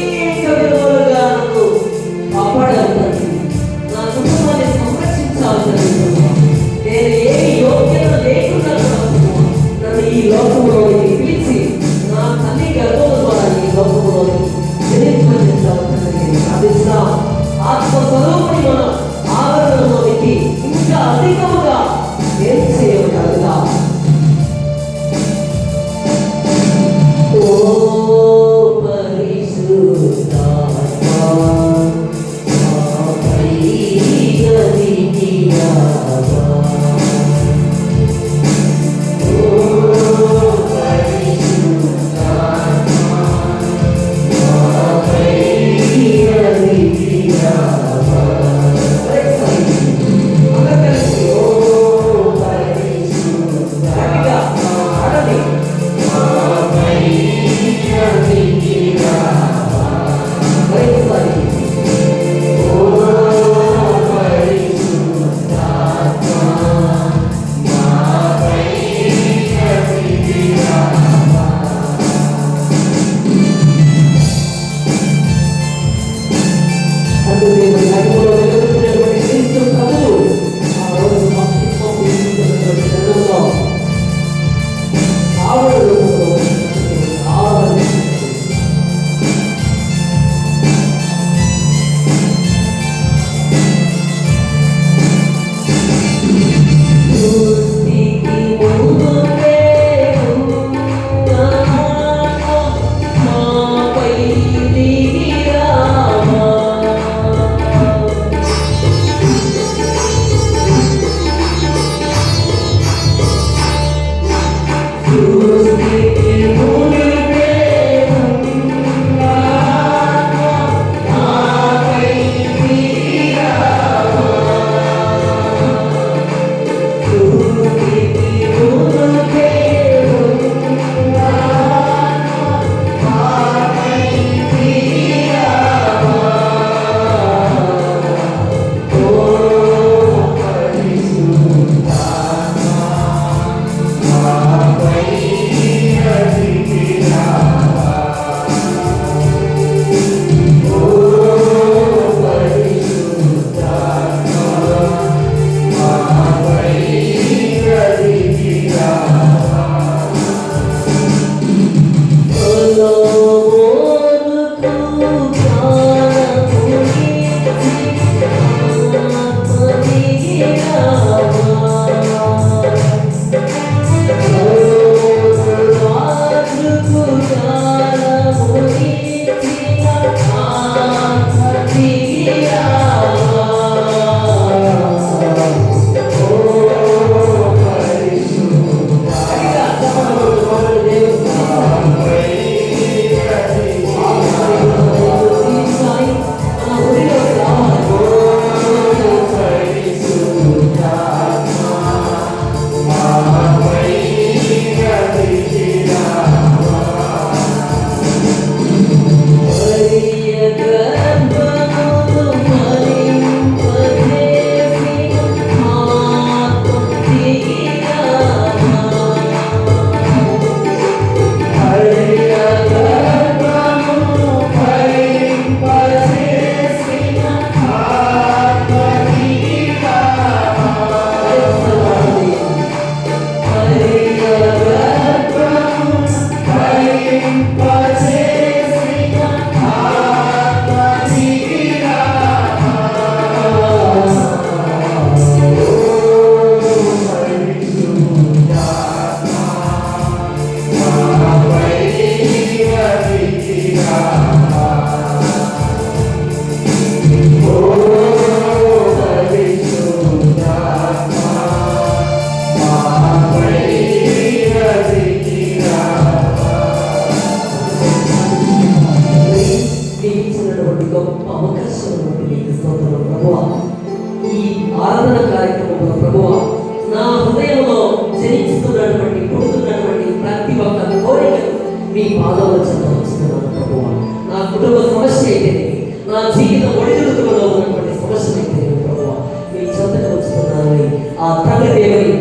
Speaker 2: ఆ తండ్రి దేవుని,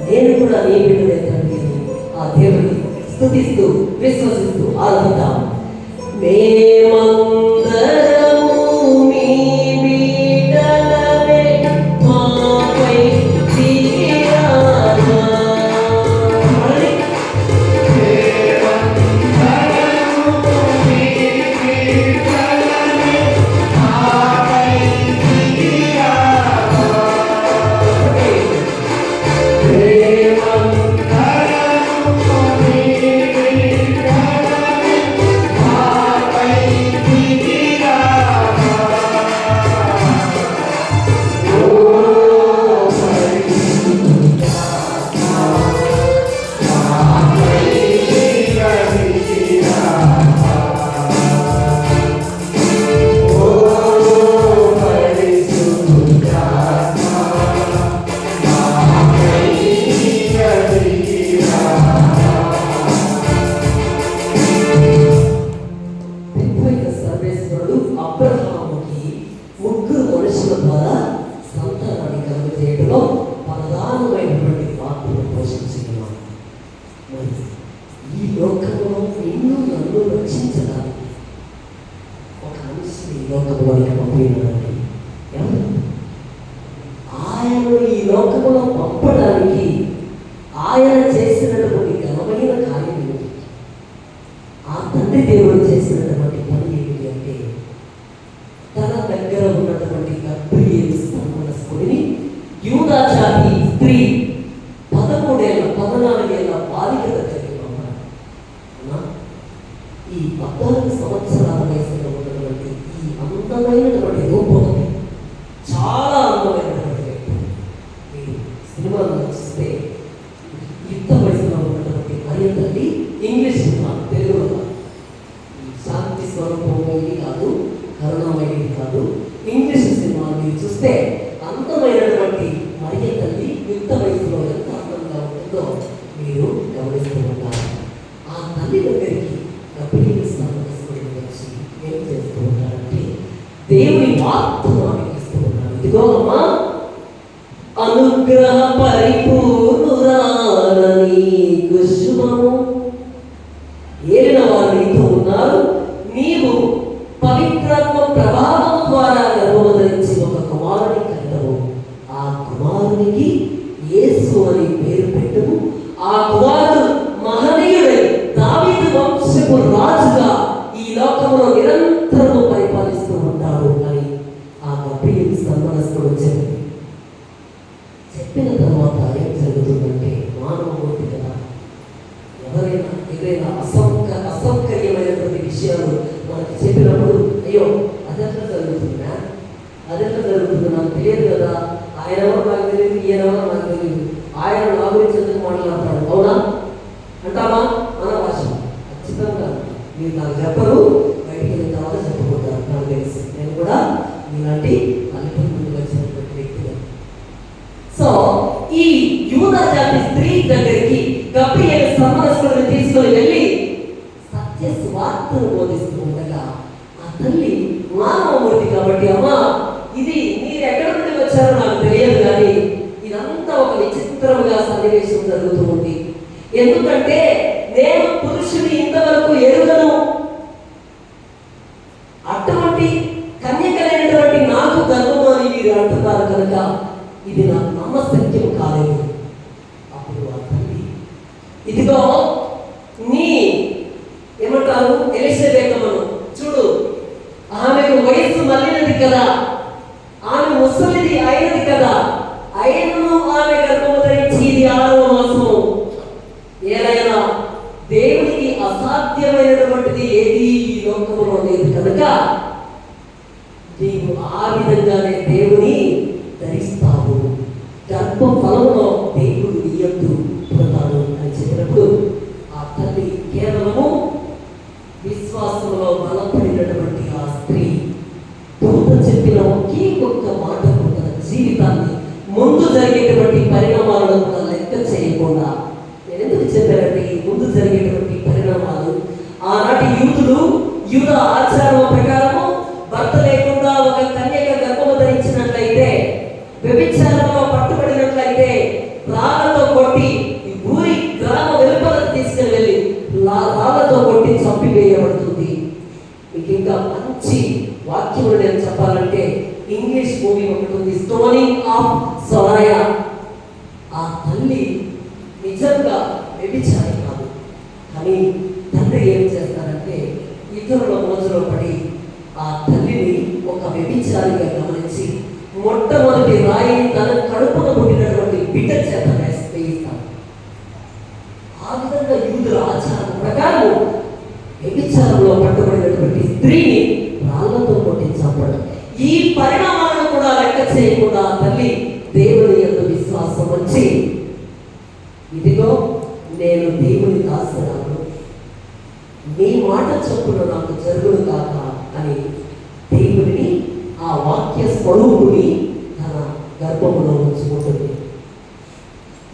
Speaker 2: నేను కూడా నీ బిడ్డనే తండ్రి అని ఆ దేవుని స్తుతిస్తూ విశ్వసిస్తూ ఆరాధిద్దాం. మేమందరము మీ బిడ్డలమే, మాపై దిగిరావా. మళ్ళీ సర్వేశ్వరుడు అబ్రహాముకి ముగ్గురు మనుషుల ద్వారా సంతానాన్ని కలుగజేయడంలో ప్రధానమైనటువంటి పాత్రను పోషించుకున్నాడు. మరి ఈ లోకంలో నిన్ను నన్ను రక్షించడానికి ఒక మనిషిని ఈ లోకంలోకి పంపినాడండి. ఎవరు? ఆయనను ఈ లోకంలో పంపడానికి ఆయన చేసినటువంటి ఘనమైన కార్యం ఏమిటి? ఆ తండ్రి దేవుడు చేసినటువంటి పని ఏమిటి అంటే, తన దగ్గర ఉన్నటువంటి గబ్రియేలు మనస్కుడిని యూదా జాతి స్త్రీ 14 ఏళ్ల బాలిక దగ్గరికి పంపాడు. ఈ 14 సంవత్సరాల వయసులో ఉన్నటువంటి ఈ అందమైనటువంటి రూపం, చాలా అందమైనటువంటి వ్యక్తి. మీరు సినిమాలో చూస్తే యుక్త వయసులో ఉన్నటువంటి మరియ తల్లి, ఇంగ్లీష్ సినిమా తెలుగులో ఈ శాంతి స్వరూపమైనది కాదు, కరుణమైనది కాదు, ఇంగ్లీష్ సినిమా మీరు చూస్తే అందమైనటువంటి మరియ తల్లి యుక్త వయసులో ఎంత అందంగా ఉంటుందో మీరు గమనిస్తూ ఉంటారు. ఆ తల్లి దగ్గరికి గబ్రియేలు సర్వేశ్వరుడు వచ్చి ఏం చేస్తూ ఉంటారంటే, దేవుని వాగ్దానాన్ని ఇస్తూ ఉంటారు. ఇదిగో అమ్మా, అనుగ్రహ పరిపూర్ణురాలని శుభము, ఏలిన వారు నీతో ఉన్నారు, నీవు పవిత్రాత్మ ప్రభావం ద్వారా గర్భము ధరించి ఒక కుమారుని కలవు, ఆ కుమారునికి యేసు అని పేరు పెట్టుము, ఆ కుమారుడు మహనీయుడై దావీదు వంశపు రాజుగా ఈ లోకంలో నిరంతరము పరిపాలిస్తూ ఉంటాడు అని ఆ గబ్రియేలు సర్వనస్తుడు చెప్పిన తర్వాత ఏం జరుగుతుందంటే, మానవమూర్తి కదా, ఎవరైనా ఏదైనా అసౌకర్యమైనటువంటి విషయాలు మనకి చెప్పినప్పుడు, అయ్యో అదెట్లా జరుగుతుందా, అదెట్లా జరుగుతుందో నాకు తెలియదు కదా, ఆయన ఎవరో నాకు తెలియదు, ఈయన ఎవరో నాకు తెలియదు, ఆయన నా గురించి ఎందుకు మాట్లాడతాడు, అవునా అంటామా? మన భాష ఖచ్చితంగా మీరు నాకు చెప్పరు, బయటికి వెళ్ళిన తర్వాత చెప్పుకుంటారు. నాకు తెలుసు, నేను కూడా ఇలాంటి అల్పం ముందుకు వచ్చినటువంటి వ్యక్తిగా. సో ఈ యూదా జాతి స్త్రీ దగ్గరికి గబ్రియేలు సర్వనస్తుడిని తీసుకొని వెళ్ళి సత్య స్వార్థను బోధిస్తూ ఉండగా, ఆ తల్లి మానవమూర్తి కాబట్టి, అమ్మా ఇది మీరు ఎక్కడి నుండి వచ్చారో నాకు తెలియదు, కానీ ఇదంతా ఒక విచిత్రముగా సన్నివేశం జరుగుతూ ఉంది. ఎందుకంటే నేను పురుషుని ఇంతవరకు ఎరుగను, అటువంటి కన్యకలైనటువంటి నాకు గర్భము అని మీరు అంటున్నారు కనుక ఇది నాకు నమ్మశక్యం కాలేదు. అప్పుడు ఆ తల్లి, ఇదిగో నీ ఏమంటారు ఎలిసబెతమ్మను చూడు, ఆమెకు వయస్సు మళ్ళినది కదా, ఆమె ముసలిది అయినది కదా, అయినను ఆమె గర్భము ధరించి ఇది 6వ మాసము. ఏదైనా దేవునికి అసాధ్యమైనటువంటిది ఏది ఈ లోకంలో లేదు కనుక నీవు ఆ విధంగానే దేవుని ధరిస్తావు, గర్భ ఫలములో దేవుడు నీయందు పుడతాడు అని చెప్పినప్పుడు ఆ తల్లి కేవలము విశ్వాసంలో బలపడినటువంటి ఆ స్త్రీ దూత చెప్పిన ఒకే ఒక్క మాటకు తన జీవితాన్ని ముందు జరిగేటువంటి పరిణామాలను కూడా లెక్క చేయకుండా, నేను ఎందుకు చెప్పానంటే ఈ ముందు జరిగేటువంటి పరిణామాలు, ఆనాటి యూద ఆచారం ప్రకారము భర్త లేకుండా ఒక కన్యక గర్భము ధరించినట్లయితే, వ్యభిచారంలో పట్టుబడినట్లయితే రాళ్లతో కొట్టి ఈ ఊరి గ్రామ వెలుపలకు తీసుకుని వెళ్ళి రాళ్లతో కొట్టి చంపివేయబడుతుంది. మీకు ఇంకా మంచి వాక్యములు నేను చెప్పాలంటే ఇంగ్లీష్ మూవీ ఒకటి ఉంది, స్టోనింగ్ ఆఫ్ సొరాయా. ఆ తల్లి నిజంగా వ్యభిచారి కాదు, కానీ తండ్రి ఏం చేస్తారంటే ఇతరుల మోజులో పడి ఆ తల్లిని ఒక వ్యభిచారిగా గమనించి మొట్టమొదటి రాయిని తన కడుపున పుట్టినటువంటి బిడ్డ చేత వేయిస్తాడు. ఆ విధంగా యూదుల ఆచారం ప్రకారం వ్యభిచారంలో పట్టుబడినటువంటి స్త్రీని రాళ్లతో కొట్టి చంపడం. ఈ పరిణామాలను కూడా లెక్క చేయకుండా తల్లి దేవుని యందు విశ్వాసం వచ్చి, ఇదిగో నేను దేవుని దాసురాలు, నీ మాట చొప్పున నాకు జరుగును కాక అని దేవుడిని, ఆ వాక్య స్వరూపుని తన గర్భములో ఉంచుకుంటుంది.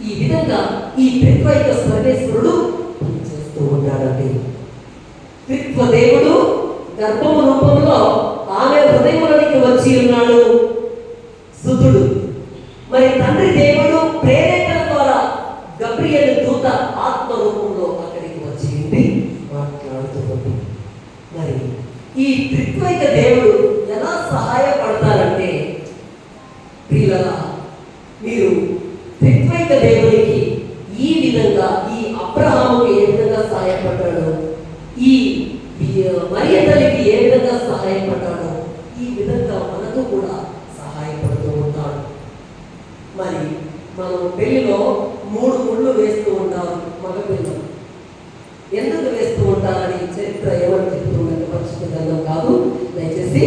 Speaker 2: ఈ విధంగా ఈ త్రిత్వైక సర్వేశ్వరుడు పనిచేస్తూ ఉంటాడండి. త్రిత్వ దేవుడు గర్భము రూపంలో ఆమె హృదయంలోనికి వచ్చి ఉన్నాడు సుతుడు. మరి తండ్రి దేవుడు ప్రేరేపణ ద్వారా గబ్రియలు దూత ఆత్మ రూపంలో అక్కడికి వచ్చి ఉండి మాట్లాడుతుంది. మరి ఈ త్రిత్వైక దేవుడు ఎలా సహాయపడతారంటే, ప్రియులరా, మీరు త్రిత్వైక దేవునికి ఈ విధంగా ఈ అబ్రహాముకి ఏ విధంగా సహాయపడ్డాడో, ఈ మరియ తల్లికి ఏ విధంగా సహాయపడ్డాడో, ఈ విధంగా మనకు కూడా సహాయపడుతూ ఉంటాడు. మరి మనం పెళ్లిలో 3 ముళ్ళు వేస్తూ ఉంటారు మగపిల్లలు. ఎందుకు వేస్తూ ఉంటారని చరిత్ర ఏమని చెప్తుందంటే పరిశుద్ధ గ్రంథం కాదు, దయచేసి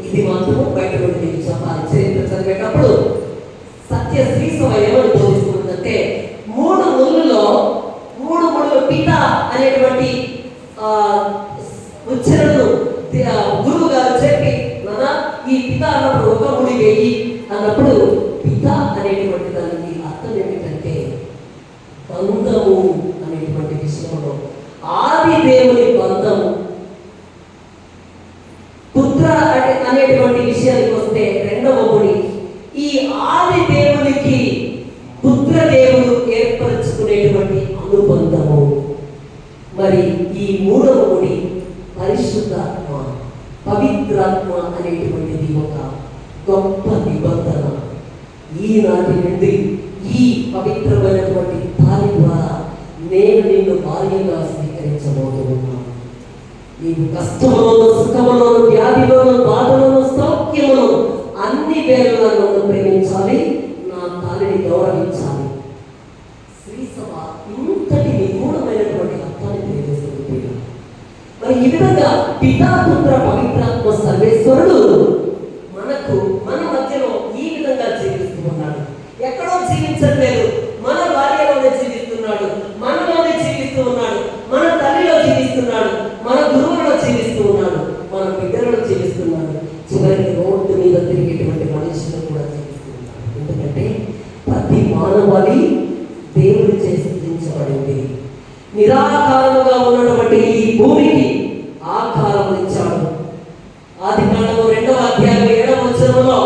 Speaker 2: ఇది మాత్రము బయట నుండి మీకు చెప్పాలి. చరిత్ర చదివేటప్పుడు సత్య శ్రీ సభ ఏమని బోధిస్తుందంటే 3 ముళ్ళులో 3 ముళ్ళు పిత అనేటువంటి ఉచ్చరణను గురువు గారు చెప్పి, నాన్న ఈ పిత అన్నప్పుడు ఒక ముడి వేయి అన్నప్పుడు పిత అనేటువంటి దానికి అర్థం ఏమిటంటే బంధము అనేటువంటి విషయంలో ఆది దేవుని బంధము. పుత్ర అనేటువంటి విషయానికి వస్తే రెండవ ముడి ఈ ఆది దేవునికి పుత్ర దేవుడు ఏర్పరచుకునేటువంటి అనుబంధము. మరి ఈ 3వ ముడి పరిశుద్ధాత్మ, పవిత్రాత్మ అనేటువంటిది ఒక గొప్ప నిబంధన. ఈనాటి నుండి ఈ పవిత్రమైనటువంటి తాలి ద్వారా నేను నిన్ను భార్యగా స్వీకరించబోతున్నాను. నీవు కష్టములోను, సుఖములోను, వ్యాధిలోను, బాధలోను, సౌఖ్యమును అన్ని వేళలా నన్ను ప్రేమించాలి, నా తాలిని గౌరవించాలి. శ్రీ సభ ఇంతటి నిగూఢమైనటువంటి అర్థాన్ని తెలియజేస్తుంది. మరి ఈ విధంగా పితా, పుత్ర, పవిత్రాత్మ సర్వేశ్వరుడు మనకు మన మధ్యలో ఈ విధంగా జీవిస్తూ ఉన్నాడు. ఎక్కడో జీవించట్లేదు, మన భార్యలోనే జీవిస్తున్నాడు, మనలోనే జీవిస్తూ ఉన్నాడు, మన తల్లిలో జీవిస్తున్నాడు, మన గురువులలో జీవిస్తూ ఉన్నాడు, మన బిడ్డలలో జీవిస్తున్నాడు, చివరికి రోడ్డు మీద తిరిగేటువంటి మనుషులు కూడా జీవిస్తున్నాడు. ఎందుకంటే ప్రతి మానవాళి దేవుడి చేసి సృష్టించబడింది. నిరాకారముగా ఉన్నటువంటి ఈ భూమికి ఆకారం ఇచ్చాడు. ఆదికాండము 2వ అధ్యాయం 7వ వచనంలో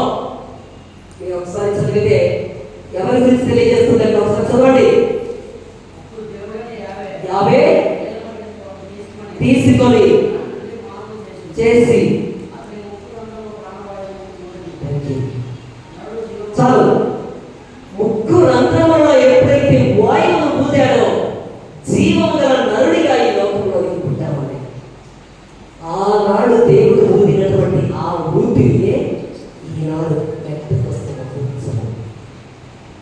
Speaker 2: మీరు ఒకసారి చదివితే ఎవరి గురించి తెలియజేస్తుందంటే ఒకసారి చదవండి. యావే తీసుకొని చేసి చాలు ముగ్గు రంధ్రములో ఎప్పుడైతే వాయువును పూదాడో జీవము గల నరుడిగా ఈ లోకంలోకి పుట్టామని ఆనాడు దేవుడు ఊదినటువంటి ఆ ఊపిరినే ఈనాడు వ్యక్తపరుస్తున్న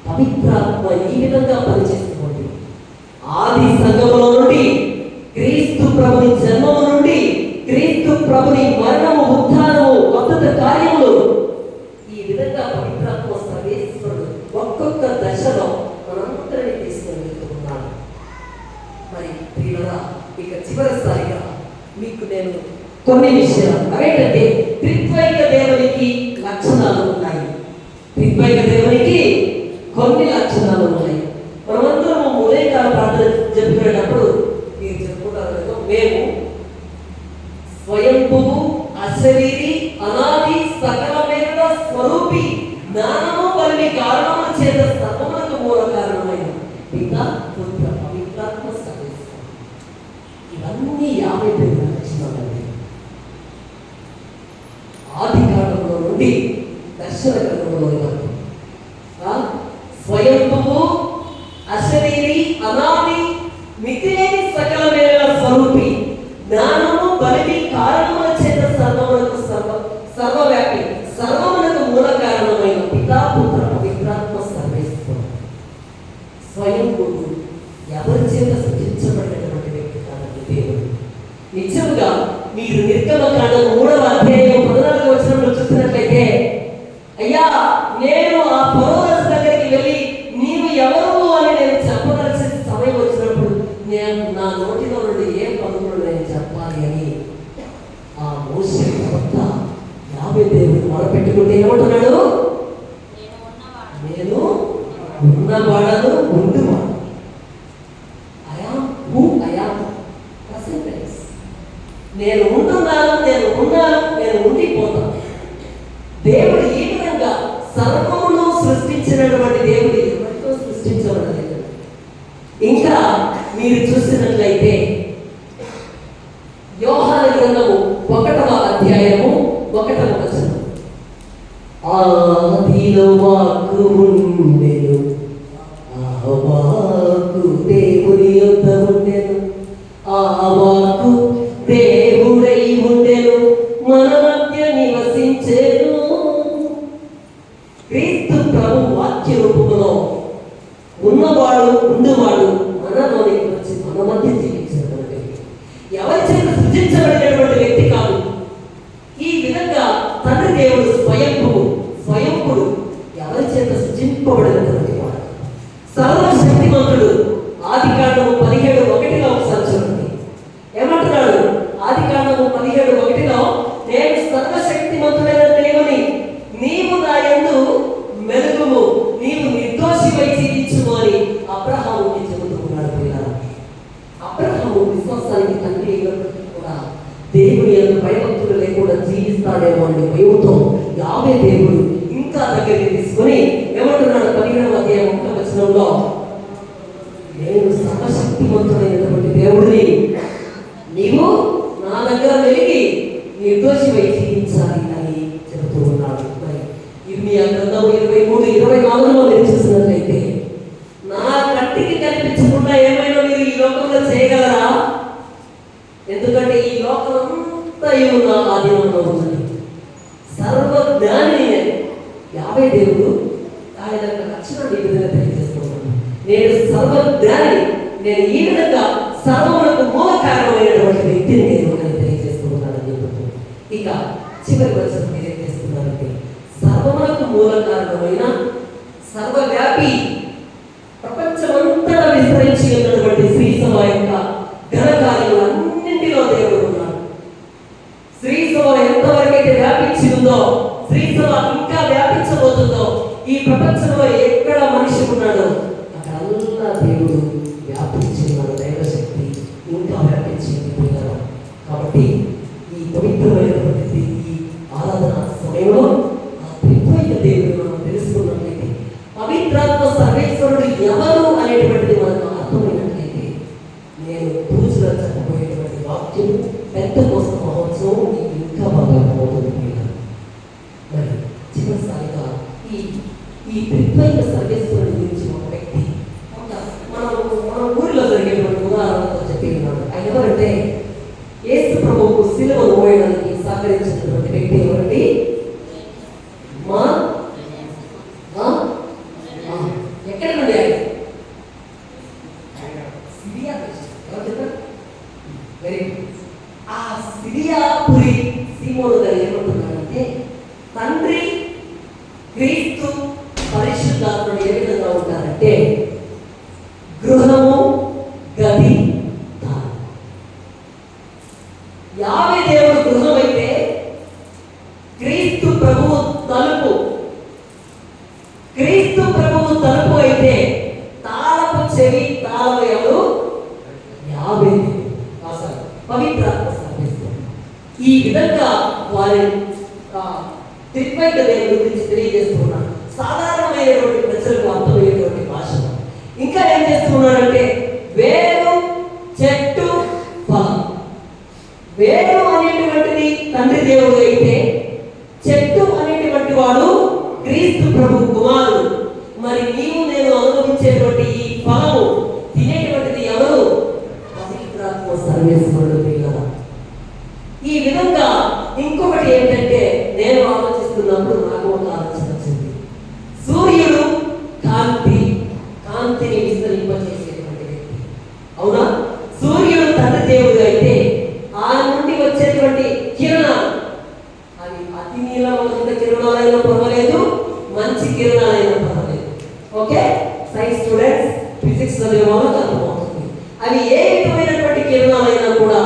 Speaker 2: పవిత్రాత్మ ఈ విధంగా పనిచేస్తుంది. ఆది సంఘములో నుండి క్రీస్తు ప్రభుని జన్మము నుండి క్రీస్తు ప్రభుని మరణము, ఉత్థానము, అద్భుత కార్యములు ఈ విధంగా పవిత్రాత్మ సర్వేశ్వరుడు ఒక్కొక్క దశలో మనందరినీ తీసుకొని వెళ్తున్నాడు. మరి ప్రియులారా, ఇక చివరిసారిగా మీకు నేను కొన్ని విషయాలు అవేంటంటే త్రిత్వైక దేవునికి లక్షణాలు ఉన్నాయి. త్రిత్వైక దేవునికి కొన్ని లక్షణాలు ఉన్నాయి. మనమందరం ఉదయకాల ప్రార్థన చెప్పుకునేటప్పుడు మీరు చెప్పుకుంటారు, మేము స్వయంభువు, అశరీరి, అనాది, సకలమైన స్వరూపి, జ్ఞానము మరియు కారణముల చేత సర్వములకు మూల కారణమైన పిత పుత్ర పవిత్రాత్మ సర్వేశ్వరుడు. ఇవన్నీ 52 లక్షణాలండి. ఆది కాలంలో నుండి దర్శన గ్రంథంలో వరకు స్వయంభువు, అశరీరి, అనాది, మితిలేని సకలమైన స్వరూపి, జ్ఞానము, బలిమి, కారణముల చేత సర్వములకు సర్వవ్యాపి, సర్వములకు మూల కారణమైన పితా పుత్ర పవిత్రాత్మ సర్వేశ్వరుడు. స్వయంభువు ఎవరి చేత సృష్టించబడినటువంటి వ్యక్తి కాదండి దేవుడు. నిజంగా మీరు నిర్గమకాండం 3వ అధ్యాయం 14వ వచనంలో చూసినట్లయితే, అయ్యా నేను ఆ ఫరోరాజు దగ్గరికి వెళ్ళి నీవు ఎవరు అని నేను చెప్పవలసిన సమయం వచ్చినప్పుడు నేను నా నోటిలో నుండి ఏ పదములు నేను చెప్పాలి అని ఆ మోషే ప్రవక్త యావే దేవుడు మొరపెట్టుకుంటే ఏమంటున్నాడు? నేను ఉన్నవాడను, ఉండువాడు. నేను ఉంటున్నాను, నేను ఉన్నాను, నేను ఉండిపోతాను. దేవుడు ఈ విధంగా సర్వమును సృష్టించినటువంటి దేవుడు ఎవరితో సృష్టించబడలేదు. ఇంకా మీరు చూసినట్లయితే యోహాను గ్రంథము 1వ అధ్యాయము 1వ వచనం, ఆదిలో వాక్కు ఉండెను, ఆ వాక్కు దేవుని యొద్ద ఉండెను, ఆ వాక్కు దేవుడై ఉండెను, మన మధ్య నివసించెను. క్రీస్తు ప్రభు వాక్య రూపంలో ఉన్నవాడు, ఉండువాడు మనలోనికి వచ్చి మన మధ్య జీవించినటువంటి వ్యక్తి. ఎవరి చేత సృజించబడినటువంటి వ్యక్తి కాదు. ఈ విధంగా తండ్రి దేవుడు స్వయంపుడు ఎవరి చేత సృజింపబడినటువంటి వాడు. సర్వశక్తిమంతుడు. ఆది కాండము 17:1 ఒకసారి చూడండి. ఏమంటున్నాడు? ఆది కాండము 17:1 నేను సర్వశక్తిమంతుడైన దేవుని, నీవు నా యందు మెలుగుము, నీవు నిర్దోషివై జీవించుము అని అబ్రహాముకి చెబుతూ ఉన్నాడు. అబ్రహాము విశ్వాసానికి తండ్రి అయినప్పటికీ కూడా దేవుని యందు భయభక్తులు లేకుండా జీవిస్తాడేమో అనే భయంతో యావే దేవుడు ఇంకా దగ్గరికి తీసుకొని ఏమంటున్నాడు? 15వ అధ్యాయం 1వ వచనంలో, నేను సర్వశక్తిమంతుడైనటువంటి దేవుడిని, నీవు నా దగ్గర వెలిగి నిర్దోషివై జీవించాలి అని చెబుతూ ఉన్నాడు. మరి ఇర్మియా గ్రంథం 23:24 మీరు చూసినట్లయితే, నా కంటికి కనిపించకుండా ఏమైనా మీరు ఈ లోకంలో చేయగలరా? ఎందుకంటే ఈ లోకం అంతా నా ఆధీనంలో ఉన్నది. సర్వజ్ఞాని యావే దేవుడు ఆయన లక్షణాన్ని ఈ విధంగా తెలియజేస్తున్నాడు. నేను సర్వజ్ఞాని, నేను ఈ విధంగా సర్వములకు మూల కారణమైనటువంటి వ్యక్తిని నేను తెలియజేస్తున్నానని చెబుతున్నాను. ఇక చివరి వచనం తెలియజేస్తున్నానంటే, సర్వములకు మూల కారణమైన సర్వవ్యాపి, ప్రపంచమంతా విస్తరించి ఉన్నటువంటి శ్రీసభ యొక్క ఘనకార్యాలన్నింటిలో దేవుడు ఉన్నాడు. శ్రీసభ ఎంతవరకైతే వ్యాపించి ఉందో, శ్రీసభ ఇంకా వ్యాపించబోతుందో, ఈ ప్రపంచంలో ఎక్కడ మనిషి ఉన్నాడో అక్కడల్లా దేవుడు వ్యాపించి ఉన్నాడు. దైవశక్తి ఇంకా వ్యాపించి ఉన్నాడు. కాబట్టి ఈ పవిత్రమైనటువంటి ఈ ఆరాధన సమయంలో ఆ త్రిత్వైక దేవుడు మనం తెలుసుకున్నట్లయితే, పవిత్రాత్మ సర్వేశ్వరుడు ఎవరు అనేటువంటిది మనకు అర్థమైనట్లయితే, నేను పూజలో చెప్పబోయేటువంటి వాక్యం పెంతెకోస్తు మహోత్సవం మీకు ఇంకా బాగా అర్థమవుతుంది. మరి చివరిసారిగా ఈ త్రిత్వైక సర్వేశ్వరుడి గురించి ఒక వ్యక్తి మన ఊరిలో జరిగేటువంటి ఉదాహరణతో చెప్పి ఉన్నాడు. ఆయన ఎవరంటే, యేసు ప్రభువుకు సిలువను మోయడానికి సహకరించినటువంటి వ్యక్తి ఎవరండి? ఎక్కడి నుండి ఆయన? సిరియా దేశం. ఎవరు చెప్పారు? Very good. ఆ సిరియాపురి సీమోను గారు ఏమంటున్నారంటే, తండ్రి, క్రీస్తు, పరిశుద్ధాత్ముడు ఏ విధంగా ఉంటారంటే గృహము, గది, తాను. యావే దేవుడు గృహం అయితే, క్రీస్తు ప్రభువు తలుపు. క్రీస్తు ప్రభువు తలుపు అయితే తాళపు చెవి, తాళము ఎవరు? యావే పవిత్రాత్మ సర్వేశ్వరుడు. ఈ విధంగా వారి త్రిత్వైక దేవుడి గురించి తెలియజేస్తున్నాడు. సాధారణమైనటువంటి ప్రజలకు అర్థమయ్యేటువంటి భాష. ఇంకా ఏం చేస్తున్నారు? నీవు నేను అనుభవించేటువంటి ఈ ఫలము తినేటువంటిది ఎవరు? పవిత్రాత్మ సర్వేశ్వరుడు పిల్లలు. ఈ విధంగా ఇంకొకటి ఏంటంటే, నేను ఆలోచిస్తున్నప్పుడు నాకు ఒక ఆలోచన వచ్చింది. సూర్యుడు కాంతిని విస్తరింపచేసేటువంటి వ్యక్తి, అవునా? సూర్యుడు తండ్రి దేవుడు అయితే ఆ నుండి వచ్చేటువంటి కిరణాలు అవి అతి నీలవంత కిరణాలైనా పర్వాలేదు, మంచి కిరణాలైనా పర్వాలేదు. ఓకే, సైన్స్ స్టూడెంట్స్, ఫిజిక్స్ చదివే వాళ్ళకి అర్థమవుతుంది. అవి ఏ విధమైనటువంటి కిరణాలైనా కూడా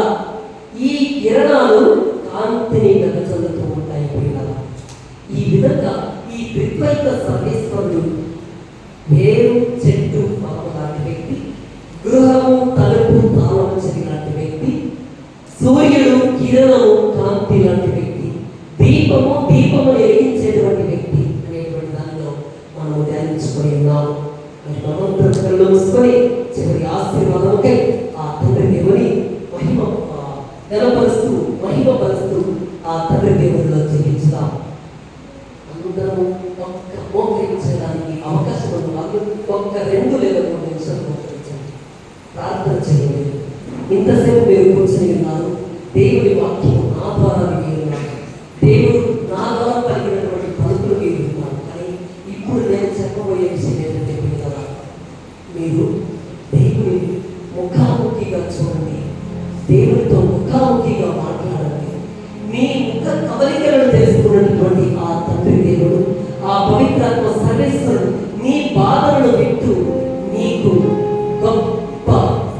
Speaker 2: ఈ కిరణాలు కాంతిని వెదజల్లుతూ ఉంటాయి పిల్లల. ఈ విధంగా ఈ త్రిద్వైత సర్వేశ్వరుడు వేరు చెట్టు ఫలము లాంటి వ్యక్తి, గృహము తలుపు తాళము చెవి లాంటి వ్యక్తి, సూర్యుడు కిరణము కాంతి లాంటి వ్యక్తి, దీపము వెలిగించేటువంటి వ్యక్తి అనేటువంటి దానిలో మనం ధ్యానించుకొని ఉన్నాం. మరి మనమందరం కళ్ళు మూసుకొని చివరి ఆశీర్వాదముకై ఆ తండ్రి దేవుని మహిమపరుస్తూ ఆ తండ్రి దేవుడిలో జీవించుదాం. అందరము ఒక్క మోకరించడానికి అవకాశం ఉన్న వాళ్ళు ఒక్క 2 లేదా 3 నిమిషాలు మోకరించండి, ప్రార్థన చేయండి. ఇంతసేపు మీరు కూర్చొని ఉన్నారు, దేవుడి వాక్యం నా ద్వారా విన్నారు, దేవుడు నా ద్వారా పలికినటువంటి పలుకులు మీరు ఉన్నారు. కానీ ఇప్పుడు నేను చెప్పబోయే విషయం ఏంటంటే పిల్లల, మీరు దేవుని ముఖాముఖిగా చూడండి, దేవుడితో ముఖాముఖిగా మాట్లాడండి. మీ ముఖ కవలికలను తెలుసుకున్నటువంటి ఆ తండ్రి దేవుడు, ఆ పవిత్రాత్మ సర్వేశ్వరుడు నీ బాధలను వింటూ నీకు గొప్ప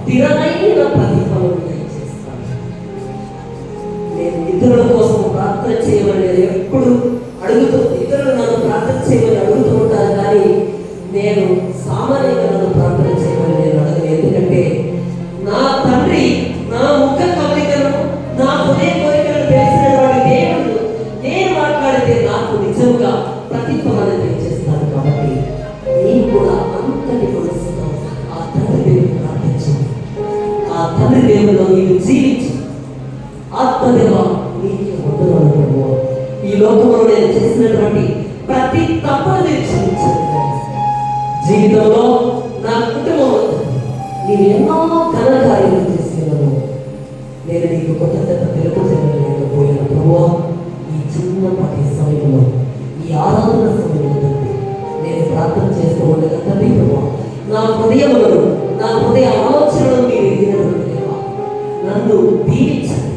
Speaker 2: స్థిరమైన ప్రతిఫలం దయచేస్తాడు. నేను ఇతరుల కోసం ప్రార్థన చేయమని ఎప్పుడు ఇతరులు నన్ను ప్రార్థన చేయమని అడుగుతూ ఉంటాను, కానీ నేను సామాన్యంగా నన్ను ప్రార్థన చేయమని నేను అడగను. ఎందుకంటే నా తండ్రి నా ముఖ కవలికలను, నా హృదయ కోరికలను తెలిసినటువంటి దేవుడు నేను మాట్లాడితే నాకు నిజంగా ప్రతిఫలాన్ని దయచేస్తాను. కాబట్టి నేను కూడా అంతటి మనసుతో ఆ తండ్రి దేవుని ప్రార్థించు, ఆ తండ్రి దేవునిలో నీవు జీవించు. ఆత్మదేవ నీకు వందనాలు ప్రభువా. ఈ లోకంలో నేను చేసినటువంటి ప్రతి తప్పును నేను క్షమించాను. జీవితంలో నా కుటుంబంలో నీవు ఎన్నో ఘనకార్యాలు చేసినాను. నేను నీకు కృతజ్ఞత తెలుపుకోలేకపోయిన ప్రభువా, ఈ చిన్నపాటి సమయంలో, ఈ ఆరాధన సమయంలో నేను ప్రార్థన చేస్తూ ఉండగా తండ్రి ప్రభువా, నా హృదయములను, నా హృదయ ఆలోచనలను మీరు ఎదిగినటువంటి దేవా, నన్ను దీవించండి.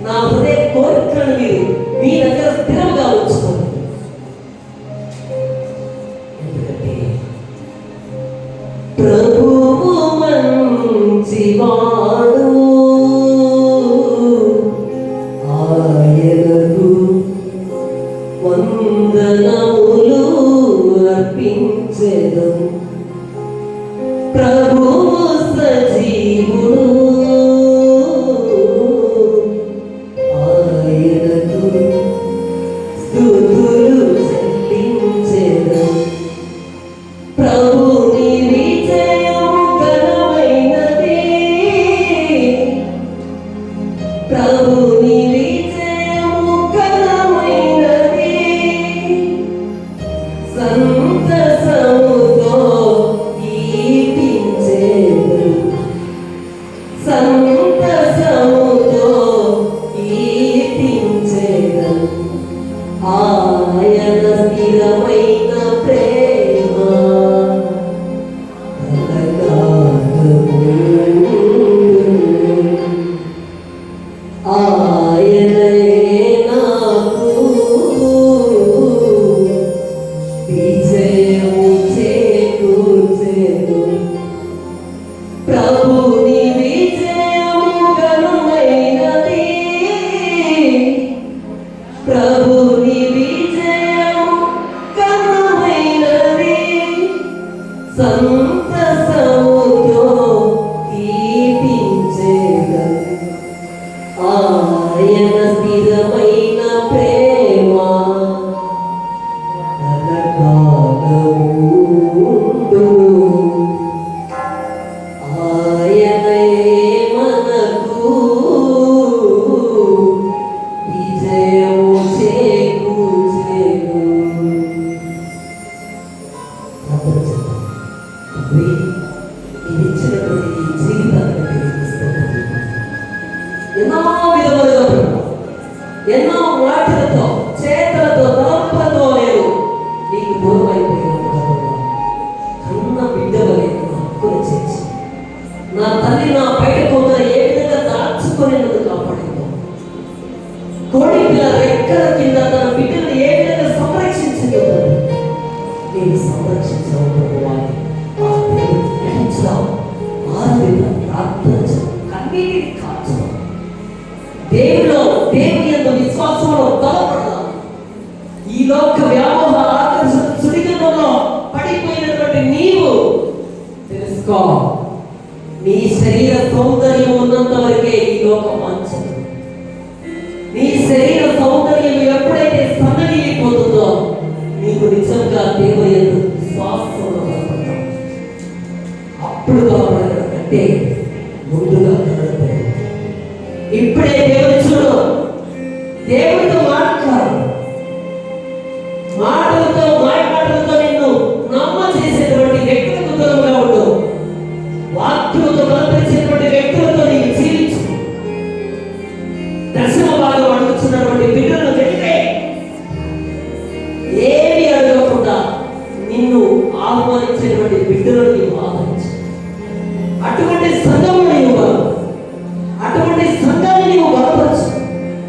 Speaker 2: నా హృదయ కోరికలను మీరు మీ దగ్గర స్థిరంగా ఉంచుకోండి. ఎందుకంటే ప్రభువు మంచివాడు, ఆయనకు వందనములు అర్పించెదము. ప్రభువు సజీవుడు, ఆయనకు స్తుతులు చెల్లించెదము. ప్రభుని విజయము ఘనమైనది, ప్రభుని విజయము ఘనమైనది. సంతసముతో కీర్తించెదము, సంతసముతో కీర్తించెదము. ఆయన స్థిరమైన ప్రేమ ఆయనయే నాకు విజయము చేకూర్చెను. ప్రభుని విజయము ఘనమైనది, ప్రభుని విజయము ఘనమైనది. సంతసముతో కీర్తించెదము. ఆయన స్థిరమైన ప్రేమ కలకాలముండును. ఆయనే మనకు విజయము చేకూర్చెను. ప్రార్థన చేద్దాం. తండ్రి, నీవు ఇచ్చినటువంటి ఈ జీవితాన్ని నీకు స్తోత్రం. ఎన్నో విధములుగా ప్రభు, ఎన్నో మాటలతో, చేతులతో, తలంపులతో నేను నీకు దూరం అయిపోయినప్పుడు కన్న బిడ్డవలే నా హక్కును చేర్చి, నా తల్లి నా బయట కొందరు ఏ విధంగా దాచుకొని నన్ను కాపాడిందో, కోడి పిల్ల రెక్కల కింద తన బిడ్డను ఏ విధంగా సంరక్షించిందో నేను సంరక్షించావు ప్రభువా. ఆ దేవుని ప్రేమించుదాం, ఆరాధిద్దాం, ప్రార్థన చేద్దాం, కన్నీటిని కాచుదాం, దేవునిలో దేవుని యందు విశ్వాసంలో బలపడదాం. ఈ లోక వ్యామోహ ఆకర్షణ సుడిగుండంలో పడిపోయినటువంటి నీవు తెలుసుకో, నీ శరీర సౌందర్యం ఉన్నంత వరకే ఈ లోకం వాంఛన. నీ శరీర సౌందర్యం ఎప్పుడైతే సన్నగిలిపోతుందో నీకు నిజంగా దేవుని యందు విశ్వాసంలో బలపడతావు. అప్పుడు బలపడడం కంటే ముందుగా కనబడతావు. ఇప్పుడే దేవుని చూడు, దేవుడితో మాట్లాడు, మాటలతో మాట్లాడలతో నిన్ను నమ్మ చేసేటువంటి వ్యక్తులకు దూరంగా ఉండు. వాక్యంతో బలపరిచేటువంటి వ్యక్తులతో నీకు జీవించు. దశమ భాగం అడుగుతున్నటువంటి బిడ్డలను వెంటే ఏమి అడగకుండా నిన్ను ఆహ్వానించేటువంటి బిడ్డలను నీవు ఆహ్వానించు. అటువంటి సంఘము నీవు బలం, అటువంటి సంఘాన్ని నీవు బలపరచు.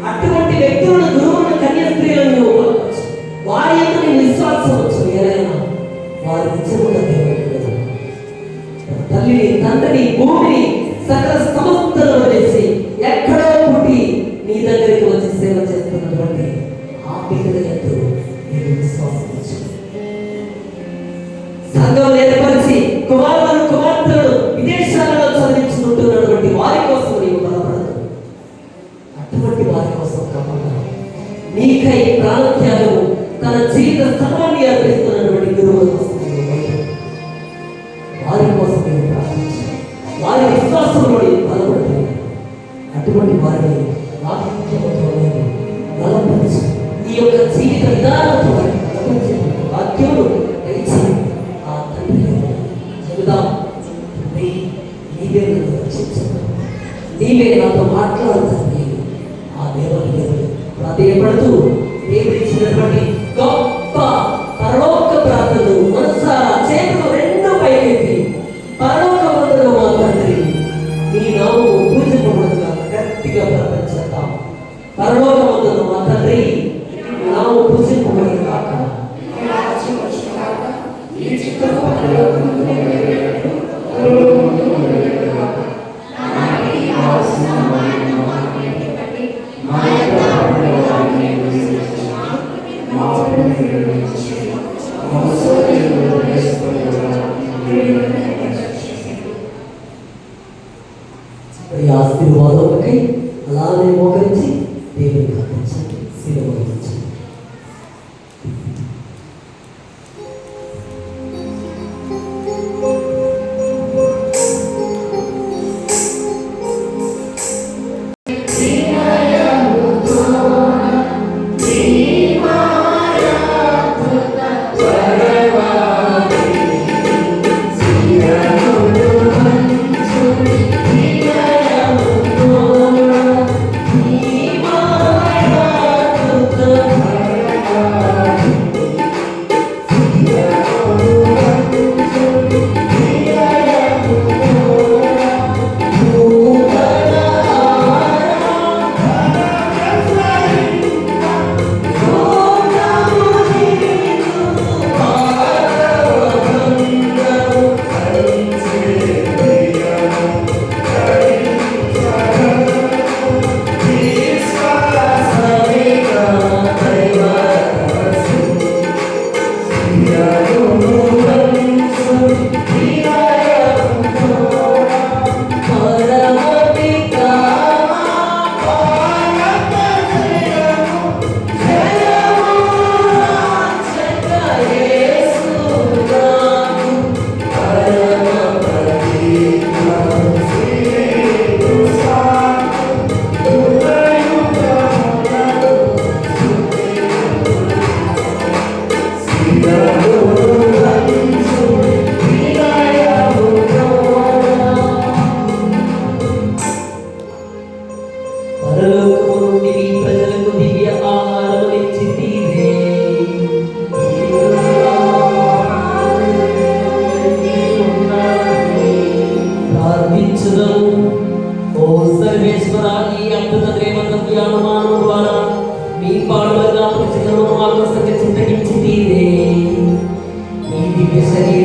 Speaker 2: అటువంటి వ్యక్తులను, గురువులను, కన్యాస్త్రీలను నీవు బలపరచు. వారి యొక్క నీ విశ్వాసం వచ్చు. ఏదైనా వారి నిజముగా దేవుడు తల్లిని, తండ్రిని, భూమిని, సకల సమస్తలను చేసి ఎక్కడో పుట్టి నీ దగ్గరికి వచ్చి సేవ చేస్తున్నటువంటి ఆ బిడ్డల ఎందు నేను విశ్వాసం వచ్చు. సంఘం ఏర్పరిచి కుమారులను, కుమార్తెలను విదేశాలలో చదివించుకుంటున్నటువంటి వారి కోసం నీవు బలపడదు. అటువంటి వారి కోసం కాకుండా నీకై ప్రాణత్యాగం తన జీవిత సర్వాన్ని అర్పిస్తున్నటువంటి గురువుల కోసం వారి కోసం నేను ప్రార్థించి వారి విశ్వాసంలో బలపడుతుంది. అటువంటి వారిని వాక్యంతో బలపరిచి నీ యొక్క జీవిత విధానంతో బలపరిచి వాక్యమును దయచి ఆ తండ్రి చెబుదాం, నీవే నన్ను రక్షించు, నీవే నాతో మాట్లాడుతుంది. ఆ దేవుని ప్రాధేయపడుతూ దేవుడిచ్చినటువంటి గొప్ప పరలోక ప్రార్థనలు మనసారా చేతులు రెండు పైకెత్తి పరలోక మందులో మా తండ్రి నీ నామము పూజింపబడుగా గట్టిగా ప్రార్థన చేద్దాం. పరలోక మందులో మా తండ్రి నీ నామము పూజింపబడుగా ఆశీర్వాదముకై అలానే మోకరించి దేవుని ప్రార్థించండి. శిలువ వహించండి.
Speaker 4: Yeah.
Speaker 2: దివ్య శరీర